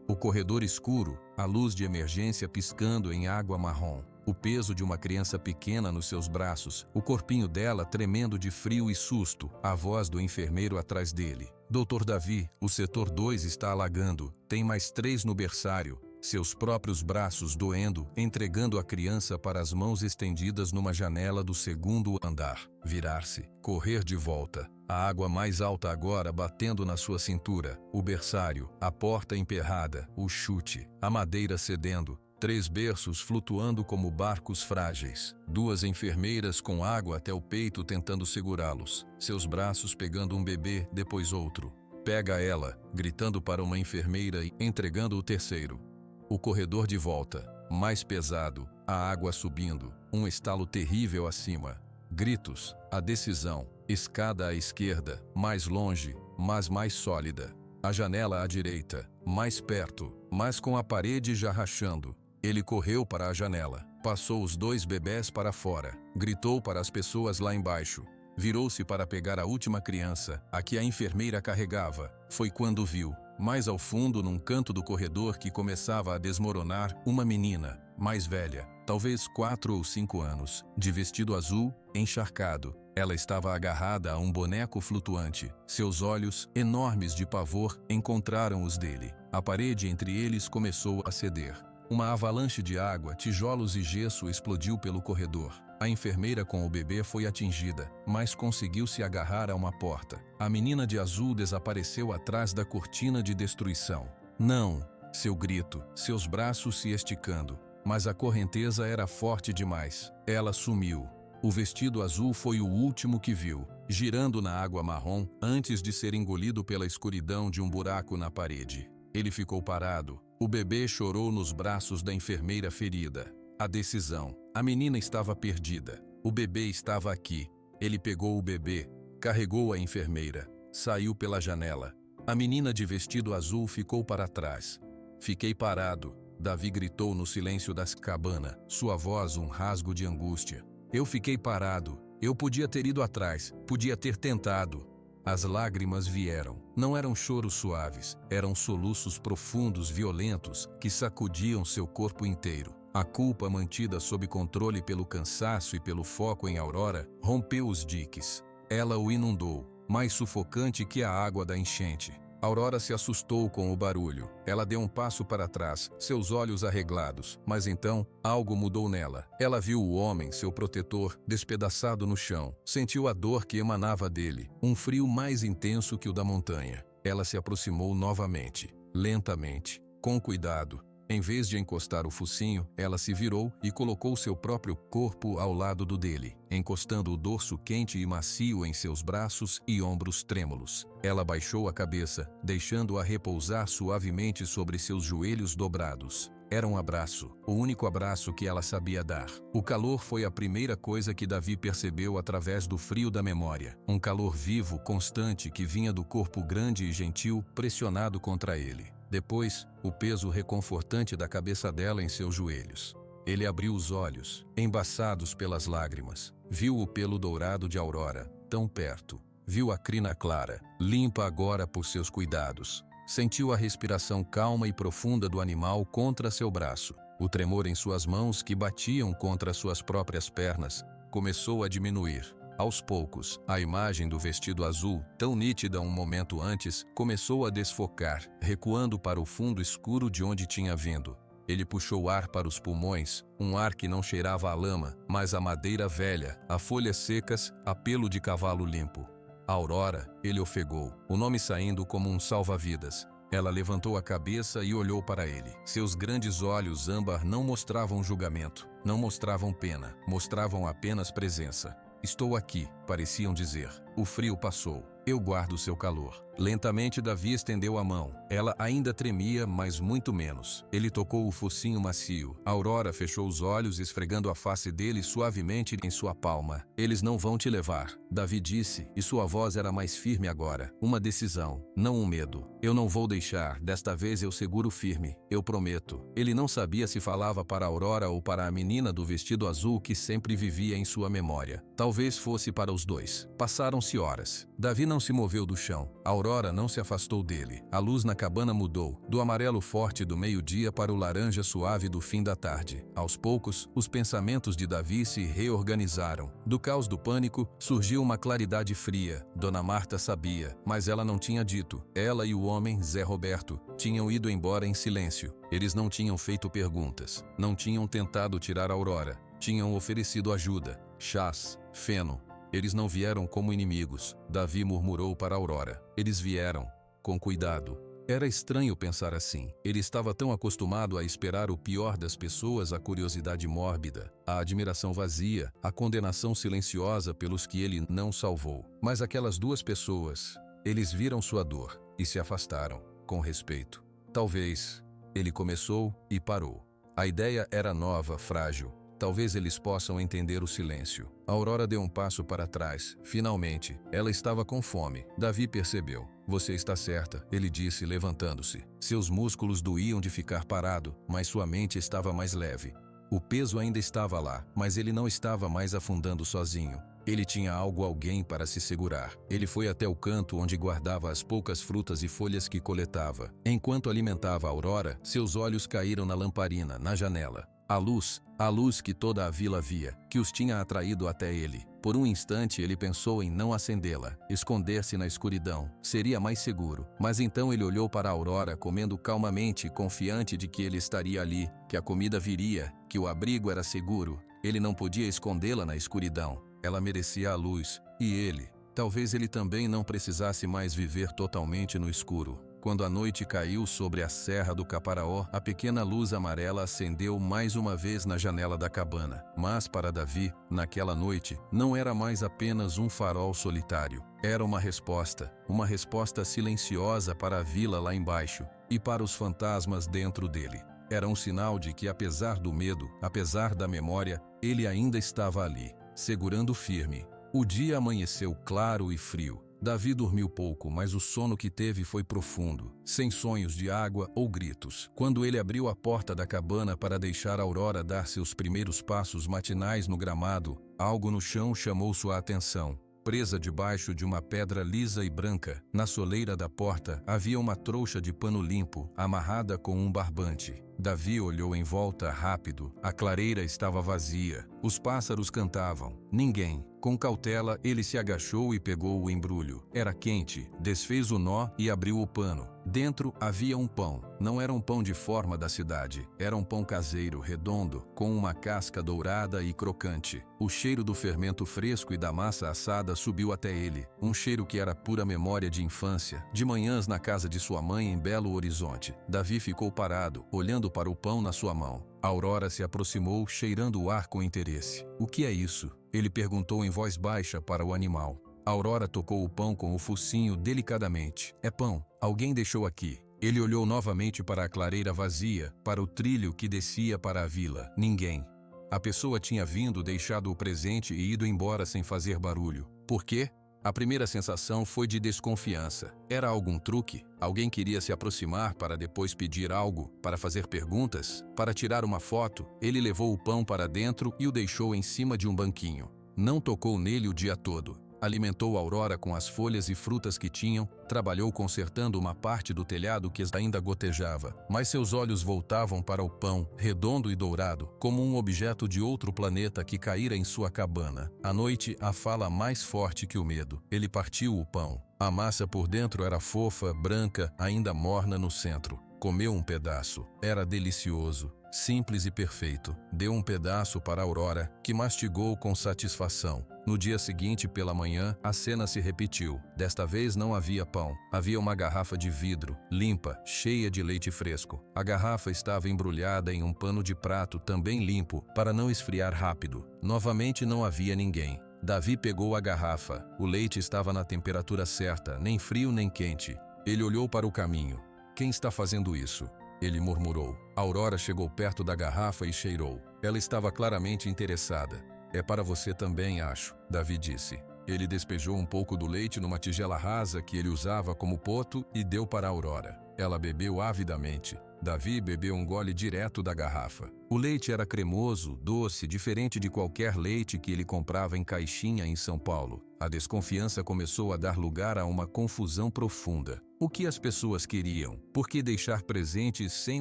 [SPEAKER 1] O corredor escuro, a luz de emergência piscando em água marrom. O peso de uma criança pequena nos seus braços, o corpinho dela tremendo de frio e susto, a voz do enfermeiro atrás dele. Doutor Davi, o setor 2 está alagando, tem mais 3 no berçário. Seus próprios braços doendo, entregando a criança para as mãos estendidas numa janela do 2º andar. Virar-se, correr de volta. A água mais alta agora batendo na sua cintura. O berçário, a porta emperrada, o chute, a madeira cedendo. 3 berços flutuando como barcos frágeis. 2 enfermeiras com água até o peito tentando segurá-los. Seus braços pegando um bebê, depois outro. Pega ela, gritando para uma enfermeira e entregando o terceiro. O corredor de volta, mais pesado, a água subindo, um estalo terrível acima. Gritos, a decisão, escada à esquerda, mais longe, mas mais sólida. A janela à direita, mais perto, mas com a parede já rachando. Ele correu para a janela, passou os 2 bebés para fora, gritou para as pessoas lá embaixo. Virou-se para pegar a última criança, a que a enfermeira carregava. Foi quando viu, mais ao fundo num canto do corredor que começava a desmoronar, uma menina, mais velha, talvez 4 ou 5 anos, de vestido azul, encharcado. Ela estava agarrada a um boneco flutuante. Seus olhos, enormes de pavor, encontraram os dele. A parede entre eles começou a ceder. Uma avalanche de água, tijolos e gesso explodiu pelo corredor. A enfermeira com o bebê foi atingida, mas conseguiu se agarrar a uma porta. A menina de azul desapareceu atrás da cortina de destruição. Não! Seu grito, seus braços se esticando. Mas a correnteza era forte demais. Ela sumiu. O vestido azul foi o último que viu, girando na água marrom antes de ser engolido pela escuridão de um buraco na parede. Ele ficou parado. O bebê chorou nos braços da enfermeira ferida. A decisão. A menina estava perdida. O bebê estava aqui. Ele pegou o bebê, carregou a enfermeira, saiu pela janela. A menina de vestido azul ficou para trás. Fiquei parado. Davi gritou no silêncio da cabana, sua voz um rasgo de angústia. Eu fiquei parado. Eu podia ter ido atrás, podia ter tentado. As lágrimas vieram. Não eram choros suaves, eram soluços profundos, violentos, que sacudiam seu corpo inteiro. A culpa, mantida sob controle pelo cansaço e pelo foco em Aurora, rompeu os diques. Ela o inundou, mais sufocante que a água da enchente. Aurora se assustou com o barulho. Ela deu um passo para trás, seus olhos arreglados. Mas então, algo mudou nela. Ela viu o homem, seu protetor, despedaçado no chão. Sentiu a dor que emanava dele, um frio mais intenso que o da montanha. Ela se aproximou novamente, lentamente, com cuidado. Em vez de encostar o focinho, ela se virou e colocou seu próprio corpo ao lado do dele, encostando o dorso quente e macio em seus braços e ombros trêmulos. Ela baixou a cabeça, deixando-a repousar suavemente sobre seus joelhos dobrados. Era um abraço, o único abraço que ela sabia dar. O calor foi a primeira coisa que Davi percebeu através do frio da memória. Um calor vivo, constante, que vinha do corpo grande e gentil, pressionado contra ele. Depois, o peso reconfortante da cabeça dela em seus joelhos. Ele abriu os olhos, embaçados pelas lágrimas. Viu o pelo dourado de Aurora, tão perto. Viu a crina clara, limpa agora por seus cuidados. Sentiu a respiração calma e profunda do animal contra seu braço. O tremor em suas mãos, que batiam contra suas próprias pernas, começou a diminuir. Aos poucos, a imagem do vestido azul, tão nítida um momento antes, começou a desfocar, recuando para o fundo escuro de onde tinha vindo. Ele puxou ar para os pulmões, um ar que não cheirava a lama, mas a madeira velha, a folhas secas, a pelo de cavalo limpo. Aurora, ele ofegou, o nome saindo como um salva-vidas. Ela levantou a cabeça e olhou para ele. Seus grandes olhos âmbar não mostravam julgamento, não mostravam pena, mostravam apenas presença. Estou aqui, pareciam dizer. O frio passou. Eu guardo seu calor. Lentamente Davi estendeu a mão. Ela ainda tremia, mas muito menos. Ele tocou o focinho macio. Aurora fechou os olhos, esfregando a face dele suavemente em sua palma. Eles não vão te levar, Davi disse, e sua voz era mais firme agora. Uma decisão, não um medo. Eu não vou deixar, desta vez eu seguro firme. Eu prometo. Ele não sabia se falava para Aurora ou para a menina do vestido azul que sempre vivia em sua memória. Talvez fosse para os dois. Passaram-se horas. Davi não se moveu do chão. Aurora não se afastou dele. A luz na cabana mudou, do amarelo forte do meio-dia para o laranja suave do fim da tarde. Aos poucos, os pensamentos de Davi se reorganizaram. Do caos do pânico, surgiu uma claridade fria. Dona Marta sabia, mas ela não tinha dito. Ela e o homem, Zé Roberto, tinham ido embora em silêncio. Eles não tinham feito perguntas. Não tinham tentado tirar Aurora. Tinham oferecido ajuda, chás, feno. Eles não vieram como inimigos, Davi murmurou para Aurora. Eles vieram, com cuidado. Era estranho pensar assim. Ele estava tão acostumado a esperar o pior das pessoas, a curiosidade mórbida, a admiração vazia, a condenação silenciosa pelos que ele não salvou. Mas aquelas duas pessoas, eles viram sua dor e se afastaram, com respeito. Talvez, ele começou e parou. A ideia era nova, frágil. Talvez eles possam entender o silêncio. Aurora deu um passo para trás. Finalmente, ela estava com fome. Davi percebeu. Você está certa, ele disse, levantando-se. Seus músculos doíam de ficar parado, mas sua mente estava mais leve. O peso ainda estava lá, mas ele não estava mais afundando sozinho. Ele tinha alguém para se segurar. Ele foi até o canto onde guardava as poucas frutas e folhas que coletava. Enquanto alimentava a Aurora, seus olhos caíram na lamparina, na janela. A luz que toda a vila via, que os tinha atraído até ele. Por um instante ele pensou em não acendê-la, esconder-se na escuridão. Seria mais seguro. Mas então ele olhou para a Aurora comendo calmamente, confiante de que ele estaria ali, que a comida viria, que o abrigo era seguro. Ele não podia escondê-la na escuridão. Ela merecia a luz. E ele? Talvez ele também não precisasse mais viver totalmente no escuro. Quando a noite caiu sobre a serra do Caparaó, a pequena luz amarela acendeu mais uma vez na janela da cabana. Mas para Davi, naquela noite, não era mais apenas um farol solitário. Era uma resposta silenciosa para a vila lá embaixo e para os fantasmas dentro dele. Era um sinal de que, apesar do medo, apesar da memória, ele ainda estava ali, segurando firme. O dia amanheceu claro e frio. Davi dormiu pouco, mas o sono que teve foi profundo, sem sonhos de água ou gritos. Quando ele abriu a porta da cabana para deixar a Aurora dar seus primeiros passos matinais no gramado, algo no chão chamou sua atenção. Presa debaixo de uma pedra lisa e branca, na soleira da porta, havia uma trouxa de pano limpo, amarrada com um barbante. Davi olhou em volta rápido. A clareira estava vazia. Os pássaros cantavam. Ninguém. Com cautela, ele se agachou e pegou o embrulho. Era quente. Desfez o nó e abriu o pano. Dentro havia um pão. Não era um pão de forma da cidade. Era um pão caseiro, redondo, com uma casca dourada e crocante. O cheiro do fermento fresco e da massa assada subiu até ele. Um cheiro que era pura memória de infância. De manhãs na casa de sua mãe em Belo Horizonte. Davi ficou parado, olhando para o pão na sua mão. Aurora se aproximou, cheirando o ar com interesse. O que é isso? Ele perguntou em voz baixa para o animal. Aurora tocou o pão com o focinho delicadamente. É pão. Alguém deixou aqui. Ele olhou novamente para a clareira vazia, para o trilho que descia para a vila. Ninguém. A pessoa tinha vindo, deixado o presente e ido embora sem fazer barulho. Por quê? A primeira sensação foi de desconfiança. Era algum truque? Alguém queria se aproximar para depois pedir algo, para fazer perguntas, para tirar uma foto? Ele levou o pão para dentro e o deixou em cima de um banquinho. Não tocou nele o dia todo. Alimentou Aurora com as folhas e frutas que tinham, trabalhou consertando uma parte do telhado que ainda gotejava, mas seus olhos voltavam para o pão, redondo e dourado, como um objeto de outro planeta que caíra em sua cabana. À noite, a fala mais forte que o medo. Ele partiu o pão. A massa por dentro era fofa, branca, ainda morna no centro. Comeu um pedaço. Era delicioso, simples e perfeito. Deu um pedaço para Aurora, que mastigou com satisfação. No dia seguinte, pela manhã, a cena se repetiu. Desta vez não havia pão. Havia uma garrafa de vidro, limpa, cheia de leite fresco. A garrafa estava embrulhada em um pano de prato também limpo, para não esfriar rápido. Novamente não havia ninguém. Davi pegou a garrafa. O leite estava na temperatura certa, nem frio nem quente. Ele olhou para o caminho. Quem está fazendo isso? Ele murmurou. Aurora chegou perto da garrafa e cheirou. Ela estava claramente interessada. É para você também, acho, Davi disse. Ele despejou um pouco do leite numa tigela rasa que ele usava como poto e deu para Aurora. Ela bebeu avidamente. Davi bebeu um gole direto da garrafa. O leite era cremoso, doce, diferente de qualquer leite que ele comprava em caixinha em São Paulo. A desconfiança começou a dar lugar a uma confusão profunda. O que as pessoas queriam? Por que deixar presentes sem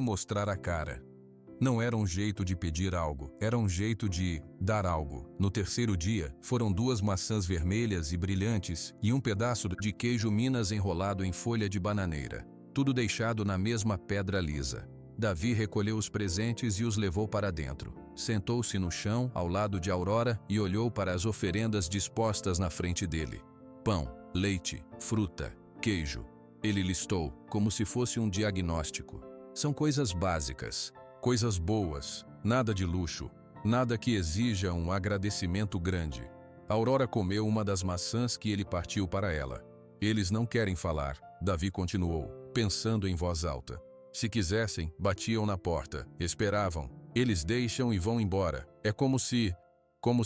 [SPEAKER 1] mostrar a cara? Não era um jeito de pedir algo, era um jeito de dar algo. No terceiro dia, foram 2 maçãs vermelhas e brilhantes e um pedaço de queijo Minas enrolado em folha de bananeira. Tudo deixado na mesma pedra lisa. Davi recolheu os presentes e os levou para dentro. Sentou-se no chão, ao lado de Aurora, e olhou para as oferendas dispostas na frente dele. Pão, leite, fruta, queijo. Ele listou, como se fosse um diagnóstico. São coisas básicas, coisas boas, nada de luxo, nada que exija um agradecimento grande. Aurora comeu uma das maçãs que ele partiu para ela. Eles não querem falar, Davi continuou, pensando em voz alta. Se quisessem, batiam na porta, esperavam. Eles deixam e vão embora. É como se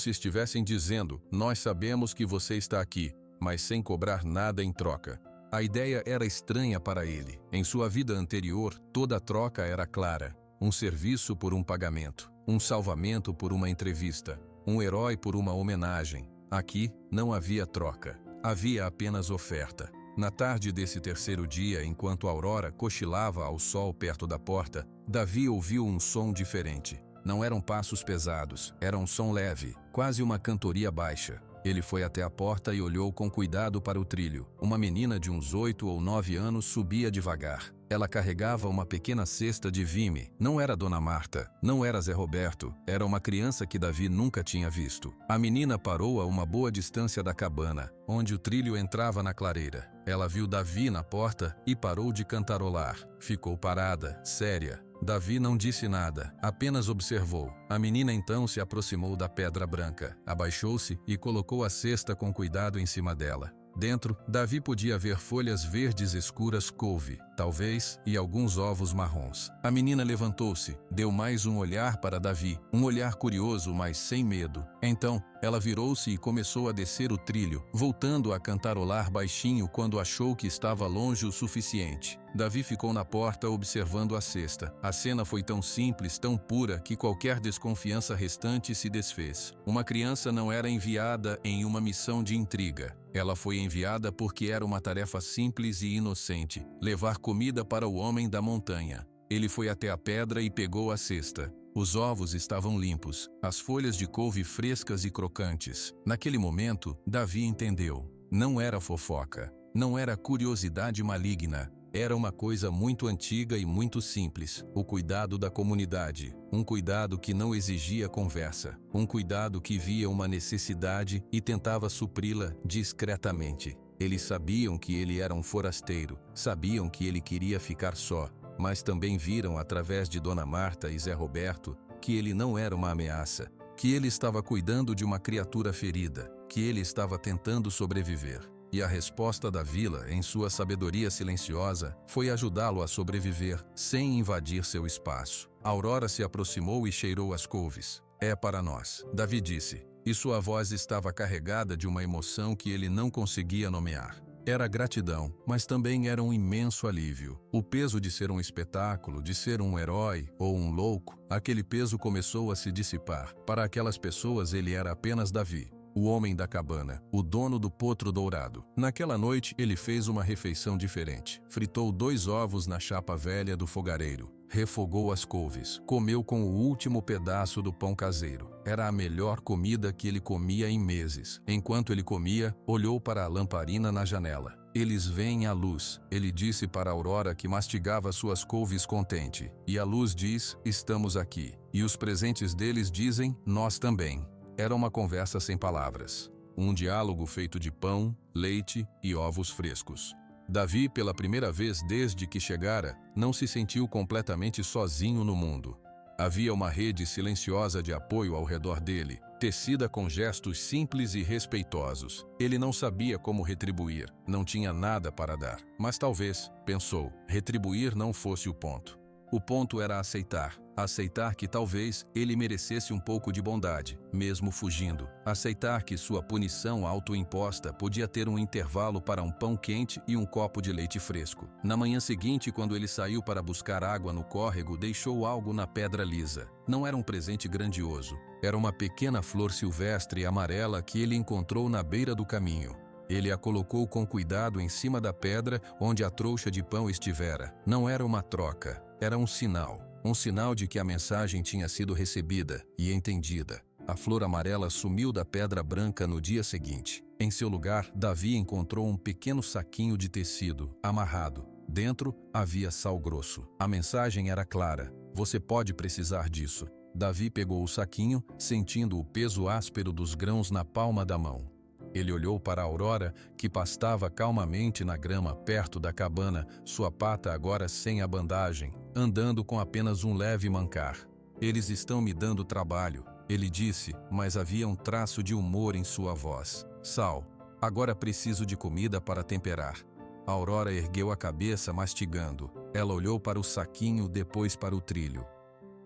[SPEAKER 1] estivessem dizendo, nós sabemos que você está aqui, mas sem cobrar nada em troca. A ideia era estranha para ele. Em sua vida anterior, toda a troca era clara. Um serviço por um pagamento, um salvamento por uma entrevista, um herói por uma homenagem. Aqui, não havia troca. Havia apenas oferta. Na tarde desse terceiro dia, enquanto Aurora cochilava ao sol perto da porta, Davi ouviu um som diferente. Não eram passos pesados, era um som leve, quase uma cantoria baixa. Ele foi até a porta e olhou com cuidado para o trilho. Uma menina de uns 8 ou 9 anos subia devagar. Ela carregava uma pequena cesta de vime. Não era Dona Marta, não era Zé Roberto, era uma criança que Davi nunca tinha visto. A menina parou a uma boa distância da cabana, onde o trilho entrava na clareira. Ela viu Davi na porta e parou de cantarolar. Ficou parada, séria. Davi não disse nada, apenas observou. A menina então se aproximou da pedra branca, abaixou-se e colocou a cesta com cuidado em cima dela. Dentro, Davi podia ver folhas verdes escuras couve, talvez, e alguns ovos marrons. A menina levantou-se, deu mais um olhar para Davi, um olhar curioso, mas sem medo. Então, ela virou-se e começou a descer o trilho, voltando a cantarolar baixinho quando achou que estava longe o suficiente. Davi ficou na porta observando a cesta. A cena foi tão simples, tão pura, que qualquer desconfiança restante se desfez. Uma criança não era enviada em uma missão de intriga. Ela foi enviada porque era uma tarefa simples e inocente, levar comida para o homem da montanha. Ele foi até a pedra e pegou a cesta. Os ovos estavam limpos, as folhas de couve frescas e crocantes. Naquele momento, Davi entendeu. Não era fofoca, não era curiosidade maligna. Era uma coisa muito antiga e muito simples, o cuidado da comunidade, um cuidado que não exigia conversa, um cuidado que via uma necessidade e tentava supri-la discretamente. Eles sabiam que ele era um forasteiro, sabiam que ele queria ficar só, mas também viram através de Dona Marta e Zé Roberto que ele não era uma ameaça, que ele estava cuidando de uma criatura ferida, que ele estava tentando sobreviver. E a resposta da vila, em sua sabedoria silenciosa, foi ajudá-lo a sobreviver, sem invadir seu espaço. Aurora se aproximou e cheirou as couves. É para nós, Davi disse, e sua voz estava carregada de uma emoção que ele não conseguia nomear. Era gratidão, mas também era um imenso alívio. O peso de ser um espetáculo, de ser um herói ou um louco, aquele peso começou a se dissipar. Para aquelas pessoas ele era apenas Davi. o homem da cabana, o dono do potro dourado. Naquela noite, ele fez uma refeição diferente. Fritou 2 ovos na chapa velha do fogareiro. Refogou as couves. Comeu com o último pedaço do pão caseiro. Era a melhor comida que ele comia em meses. Enquanto ele comia, olhou para a lamparina na janela. Eles veem a luz, ele disse para Aurora que mastigava suas couves contente. E a luz diz, estamos aqui. E os presentes deles dizem, nós também. Era uma conversa sem palavras. Um diálogo feito de pão, leite e ovos frescos. Davi, pela primeira vez desde que chegara, não se sentiu completamente sozinho no mundo. Havia uma rede silenciosa de apoio ao redor dele, tecida com gestos simples e respeitosos. Ele não sabia como retribuir, não tinha nada para dar. Mas talvez, pensou, retribuir não fosse o ponto. O ponto era aceitar que talvez ele merecesse um pouco de bondade, mesmo fugindo. Aceitar que sua punição autoimposta podia ter um intervalo para um pão quente e um copo de leite fresco. Na manhã seguinte, quando ele saiu para buscar água no córrego, deixou algo na pedra lisa. Não era um presente grandioso. Era uma pequena flor silvestre amarela que ele encontrou na beira do caminho. Ele a colocou com cuidado em cima da pedra onde a trouxa de pão estivera. Não era uma troca, era um sinal de que a mensagem tinha sido recebida e entendida. A flor amarela sumiu da pedra branca no dia seguinte. Em seu lugar, Davi encontrou um pequeno saquinho de tecido, amarrado. Dentro havia sal grosso. A mensagem era clara: você pode precisar disso. Davi pegou o saquinho, sentindo o peso áspero dos grãos na palma da mão. Ele olhou para Aurora, que pastava calmamente na grama perto da cabana, sua pata agora sem a bandagem, andando com apenas um leve mancar. Eles estão me dando trabalho, ele disse, mas havia um traço de humor em sua voz. Sal, agora preciso de comida para temperar. Aurora ergueu a cabeça mastigando. Ela olhou para o saquinho, depois para o trilho.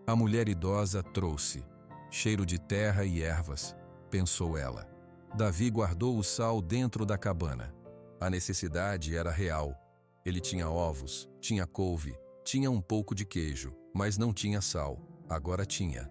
[SPEAKER 1] A mulher idosa trouxe. Cheiro de terra e ervas, pensou ela. Davi guardou o sal dentro da cabana. A necessidade era real. Ele tinha ovos, tinha couve, tinha um pouco de queijo, mas não tinha sal. Agora tinha.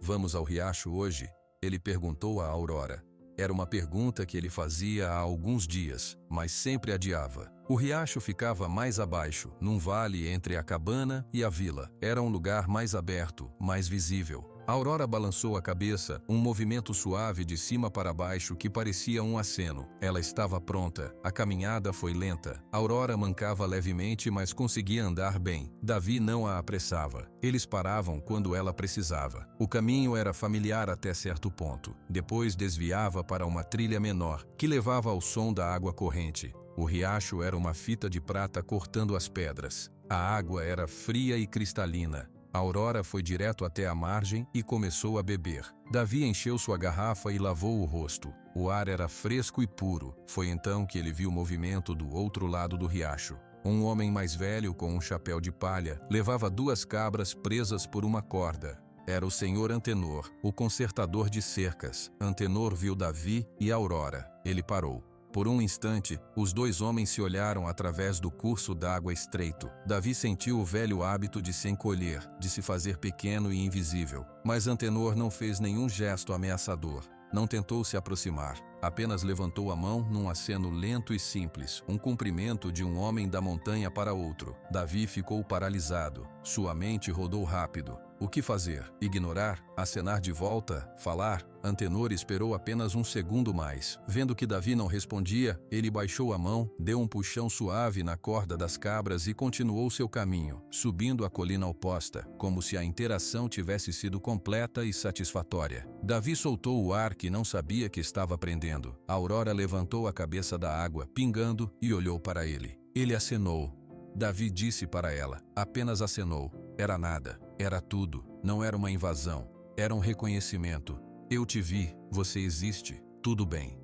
[SPEAKER 1] Vamos ao riacho hoje? Ele perguntou a Aurora. Era uma pergunta que ele fazia há alguns dias, mas sempre adiava. O riacho ficava mais abaixo, num vale entre a cabana e a vila. Era um lugar mais aberto, mais visível. A Aurora balançou a cabeça, um movimento suave de cima para baixo que parecia um aceno. Ela estava pronta. A caminhada foi lenta. A Aurora mancava levemente, mas conseguia andar bem. Davi não a apressava. Eles paravam quando ela precisava. O caminho era familiar até certo ponto. Depois desviava para uma trilha menor, que levava ao som da água corrente. O riacho era uma fita de prata cortando as pedras. A água era fria e cristalina. A Aurora foi direto até a margem e começou a beber. Davi encheu sua garrafa e lavou o rosto. O ar era fresco e puro. Foi então que ele viu o movimento do outro lado do riacho. Um homem mais velho com um chapéu de palha levava 2 cabras presas por uma corda. Era o senhor Antenor, o consertador de cercas. Antenor viu Davi e a Aurora. Ele parou. Por um instante, os 2 homens se olharam através do curso d'água estreito. Davi sentiu o velho hábito de se encolher, de se fazer pequeno e invisível. Mas Antenor não fez nenhum gesto ameaçador. Não tentou se aproximar. Apenas levantou a mão num aceno lento e simples, um cumprimento de um homem da montanha para outro. Davi ficou paralisado. Sua mente rodou rápido. O que fazer? Ignorar? Acenar de volta? Falar? Antenor esperou apenas um segundo mais. Vendo que Davi não respondia, ele baixou a mão, deu um puxão suave na corda das cabras e continuou seu caminho, subindo a colina oposta, como se a interação tivesse sido completa e satisfatória. Davi soltou o ar que não sabia que estava prendendo. A Aurora levantou a cabeça da água, pingando, e olhou para ele. Ele acenou. Davi disse para ela, apenas acenou. Era nada, era tudo, não era uma invasão, era um reconhecimento. Eu te vi, você existe, tudo bem.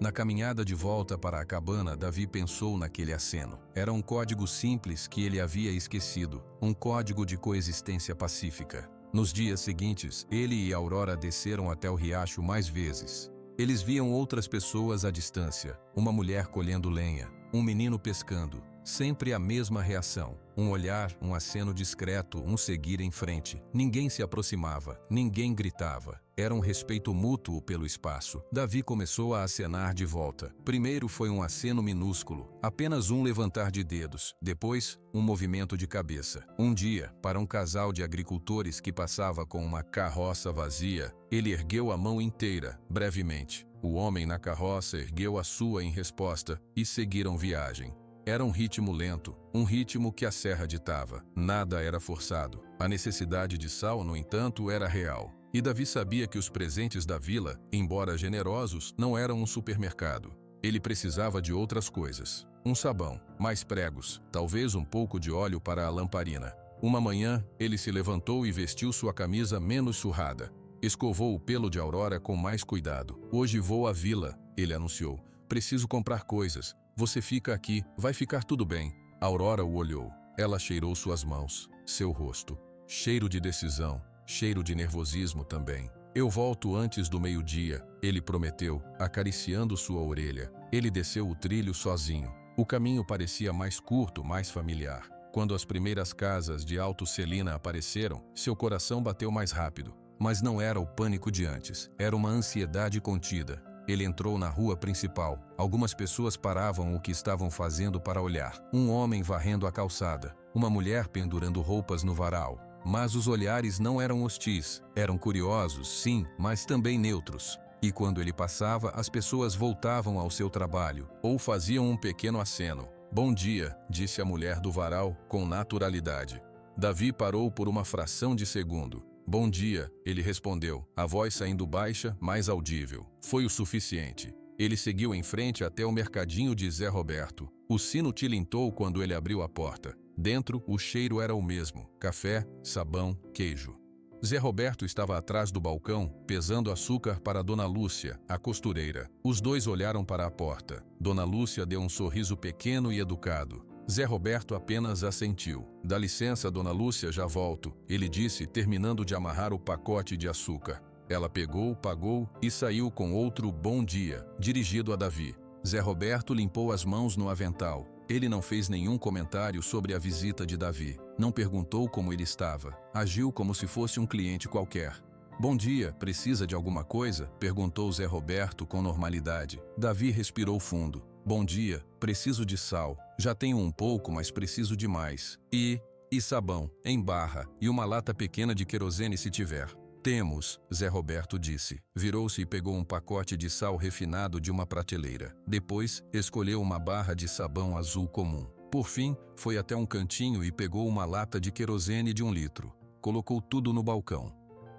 [SPEAKER 1] Na caminhada de volta para a cabana, Davi pensou naquele aceno. Era um código simples que ele havia esquecido, um código de coexistência pacífica. Nos dias seguintes, ele e Aurora desceram até o riacho mais vezes. Eles viam outras pessoas à distância, uma mulher colhendo lenha, um menino pescando. Sempre a mesma reação. Um olhar, um aceno discreto, um seguir em frente. Ninguém se aproximava, ninguém gritava. Era um respeito mútuo pelo espaço. Davi começou a acenar de volta. Primeiro foi um aceno minúsculo, apenas um levantar de dedos. Depois, um movimento de cabeça. Um dia, para um casal de agricultores que passava com uma carroça vazia, ele ergueu a mão inteira, brevemente. O homem na carroça ergueu a sua em resposta e seguiram viagem. Era um ritmo lento, um ritmo que a serra ditava. Nada era forçado. A necessidade de sal, no entanto, era real. E Davi sabia que os presentes da vila, embora generosos, não eram um supermercado. Ele precisava de outras coisas. Um sabão, mais pregos, talvez um pouco de óleo para a lamparina. Uma manhã, ele se levantou e vestiu sua camisa menos surrada. Escovou o pelo de Aurora com mais cuidado. Hoje vou à vila, ele anunciou. Preciso comprar coisas. Você fica aqui, vai ficar tudo bem. Aurora o olhou. Ela cheirou suas mãos, seu rosto. Cheiro de decisão, cheiro de nervosismo também. Eu volto antes do meio-dia, ele prometeu, acariciando sua orelha. Ele desceu o trilho sozinho. O caminho parecia mais curto, mais familiar. Quando as primeiras casas de Alto Celina apareceram, seu coração bateu mais rápido. Mas não era o pânico de antes, era uma ansiedade contida. Ele entrou na rua principal. Algumas pessoas paravam o que estavam fazendo para olhar. Um homem varrendo a calçada. Uma mulher pendurando roupas no varal. Mas os olhares não eram hostis. Eram curiosos, sim, mas também neutros. E quando ele passava, as pessoas voltavam ao seu trabalho, ou faziam um pequeno aceno. Bom dia, disse a mulher do varal, com naturalidade. Davi parou por uma fração de segundo. Bom dia, ele respondeu, a voz saindo baixa, mais audível. Foi o suficiente. Ele seguiu em frente até o mercadinho de Zé Roberto. O sino tilintou quando ele abriu a porta. Dentro, o cheiro era o mesmo: café, sabão, queijo. Zé Roberto estava atrás do balcão, pesando açúcar para Dona Lúcia, a costureira. Os dois olharam para a porta. Dona Lúcia deu um sorriso pequeno e educado. Zé Roberto apenas assentiu. Dá licença, Dona Lúcia, já volto, ele disse, terminando de amarrar o pacote de açúcar. Ela pegou, pagou e saiu com outro bom dia, dirigido a Davi. Zé Roberto limpou as mãos no avental. Ele não fez nenhum comentário sobre a visita de Davi. Não perguntou como ele estava. Agiu como se fosse um cliente qualquer. Bom dia, precisa de alguma coisa? Perguntou Zé Roberto com normalidade. Davi respirou fundo. Bom dia, preciso de sal. Já tenho um pouco, mas preciso de mais. E sabão, em barra, e uma lata pequena de querosene se tiver. Temos, Zé Roberto disse. Virou-se e pegou um pacote de sal refinado de uma prateleira. Depois, escolheu uma barra de sabão azul comum. Por fim, foi até um cantinho e pegou uma lata de querosene de 1 litro. Colocou tudo no balcão.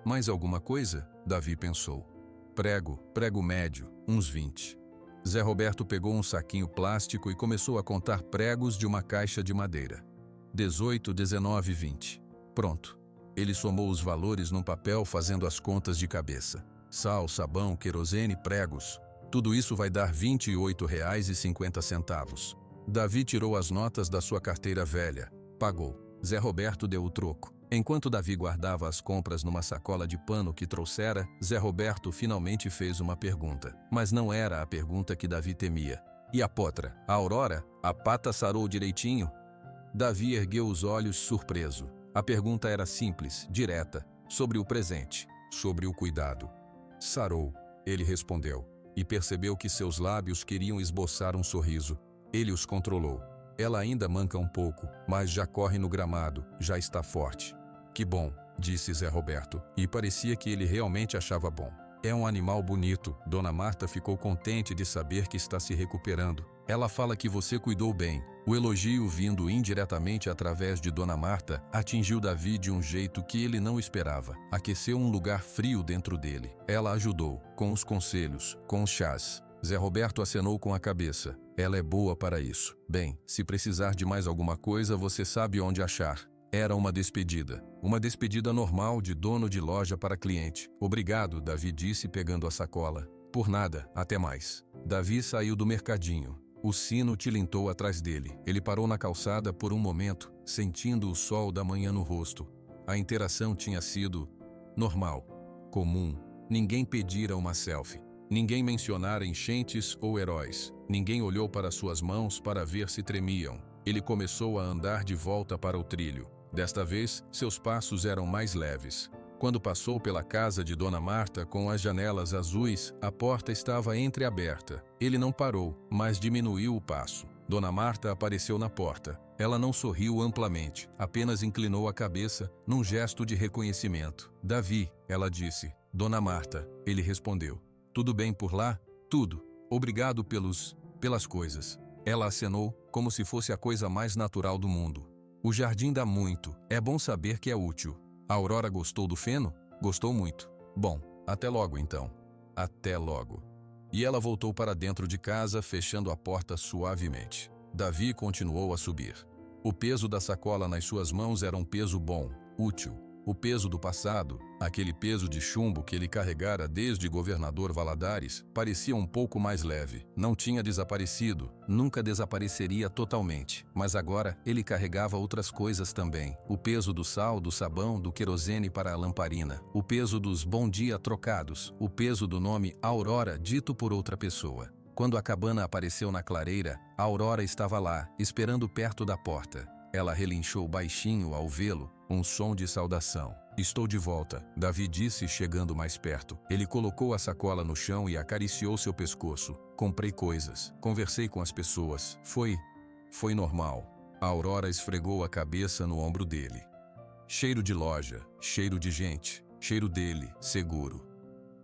[SPEAKER 1] Mais alguma coisa? Davi pensou. Prego médio, uns 20. Zé Roberto pegou um saquinho plástico e começou a contar pregos de uma caixa de madeira. 18, 19, 20. Pronto. Ele somou os valores num papel fazendo as contas de cabeça. Sal, sabão, querosene, pregos. Tudo isso vai dar R$ 28,50. Davi tirou as notas da sua carteira velha. Pagou. Zé Roberto deu o troco. Enquanto Davi guardava as compras numa sacola de pano que trouxera, Zé Roberto finalmente fez uma pergunta. Mas não era a pergunta que Davi temia. E a potra? A Aurora? A pata sarou direitinho? Davi ergueu os olhos surpreso. A pergunta era simples, direta, sobre o presente, sobre o cuidado. Sarou, ele respondeu, e percebeu que seus lábios queriam esboçar um sorriso. Ele os controlou. Ela ainda manca um pouco, mas já corre no gramado, já está forte. Que bom, disse Zé Roberto, e parecia que ele realmente achava bom. É um animal bonito. Dona Marta ficou contente de saber que está se recuperando. Ela fala que você cuidou bem. O elogio vindo indiretamente através de Dona Marta atingiu Davi de um jeito que ele não esperava. Aqueceu um lugar frio dentro dele. Ela ajudou, com os conselhos, com os chás. Zé Roberto acenou com a cabeça. Ela é boa para isso. Bem, se precisar de mais alguma coisa, você sabe onde achar. Era uma despedida. Uma despedida normal de dono de loja para cliente. Obrigado, Davi disse pegando a sacola. Por nada, até mais. Davi saiu do mercadinho. O sino tilintou atrás dele. Ele parou na calçada por um momento, sentindo o sol da manhã no rosto. A interação tinha sido normal, comum. Ninguém pedira uma selfie. Ninguém mencionara enchentes ou heróis. Ninguém olhou para suas mãos para ver se tremiam. Ele começou a andar de volta para o trilho. Desta vez, seus passos eram mais leves. Quando passou pela casa de Dona Marta com as janelas azuis, a porta estava entreaberta. Ele não parou, mas diminuiu o passo. Dona Marta apareceu na porta. Ela não sorriu amplamente, apenas inclinou a cabeça num gesto de reconhecimento. Davi, ela disse. Dona Marta, ele respondeu. Tudo bem por lá? Tudo. Obrigado pelas coisas. Ela acenou, como se fosse a coisa mais natural do mundo. O jardim dá muito, é bom saber que é útil. A Aurora gostou do feno? Gostou muito. Bom, até logo então. Até logo. E ela voltou para dentro de casa, fechando a porta suavemente. Davi continuou a subir. O peso da sacola nas suas mãos era um peso bom, útil. O peso do passado, aquele peso de chumbo que ele carregara desde Governador Valadares, parecia um pouco mais leve. Não tinha desaparecido, nunca desapareceria totalmente. Mas agora ele carregava outras coisas também. O peso do sal, do sabão, do querosene para a lamparina. O peso dos bom dia trocados. O peso do nome Aurora dito por outra pessoa. Quando a cabana apareceu na clareira, a Aurora estava lá, esperando perto da porta. Ela relinchou baixinho ao vê-lo, um som de saudação. Estou de volta, Davi disse chegando mais perto. Ele colocou a sacola no chão e acariciou seu pescoço. Comprei coisas, conversei com as pessoas. Foi normal. A Aurora esfregou a cabeça no ombro dele. Cheiro de loja, cheiro de gente, cheiro dele, seguro.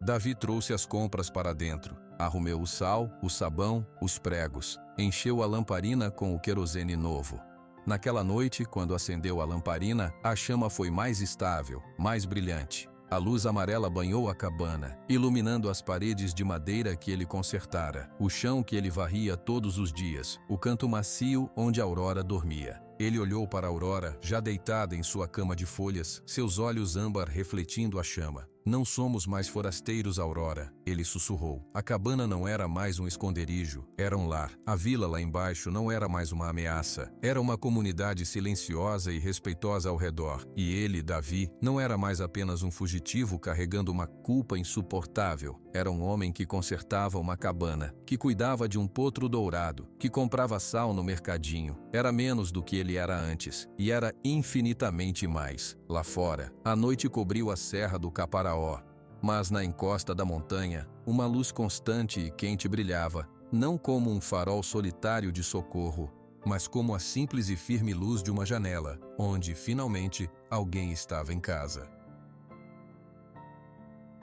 [SPEAKER 1] Davi trouxe as compras para dentro. Arrumeu o sal, o sabão, os pregos. Encheu a lamparina com o querosene novo. Naquela noite, quando acendeu a lamparina, a chama foi mais estável, mais brilhante. A luz amarela banhou a cabana, iluminando as paredes de madeira que ele consertara, o chão que ele varria todos os dias, o canto macio onde a Aurora dormia. Ele olhou para a Aurora, já deitada em sua cama de folhas, seus olhos âmbar refletindo a chama. Não somos mais forasteiros, Aurora, ele sussurrou. A cabana não era mais um esconderijo, era um lar. A vila lá embaixo não era mais uma ameaça. Era uma comunidade silenciosa e respeitosa ao redor. E ele, Davi, não era mais apenas um fugitivo carregando uma culpa insuportável. Era um homem que consertava uma cabana, que cuidava de um potro dourado, que comprava sal no mercadinho. Era menos do que ele era antes, e era infinitamente mais. Lá fora, a noite cobriu a serra do Caparaó, mas na encosta da montanha, uma luz constante e quente brilhava, não como um farol solitário de socorro, mas como a simples e firme luz de uma janela, onde, finalmente, alguém estava em casa.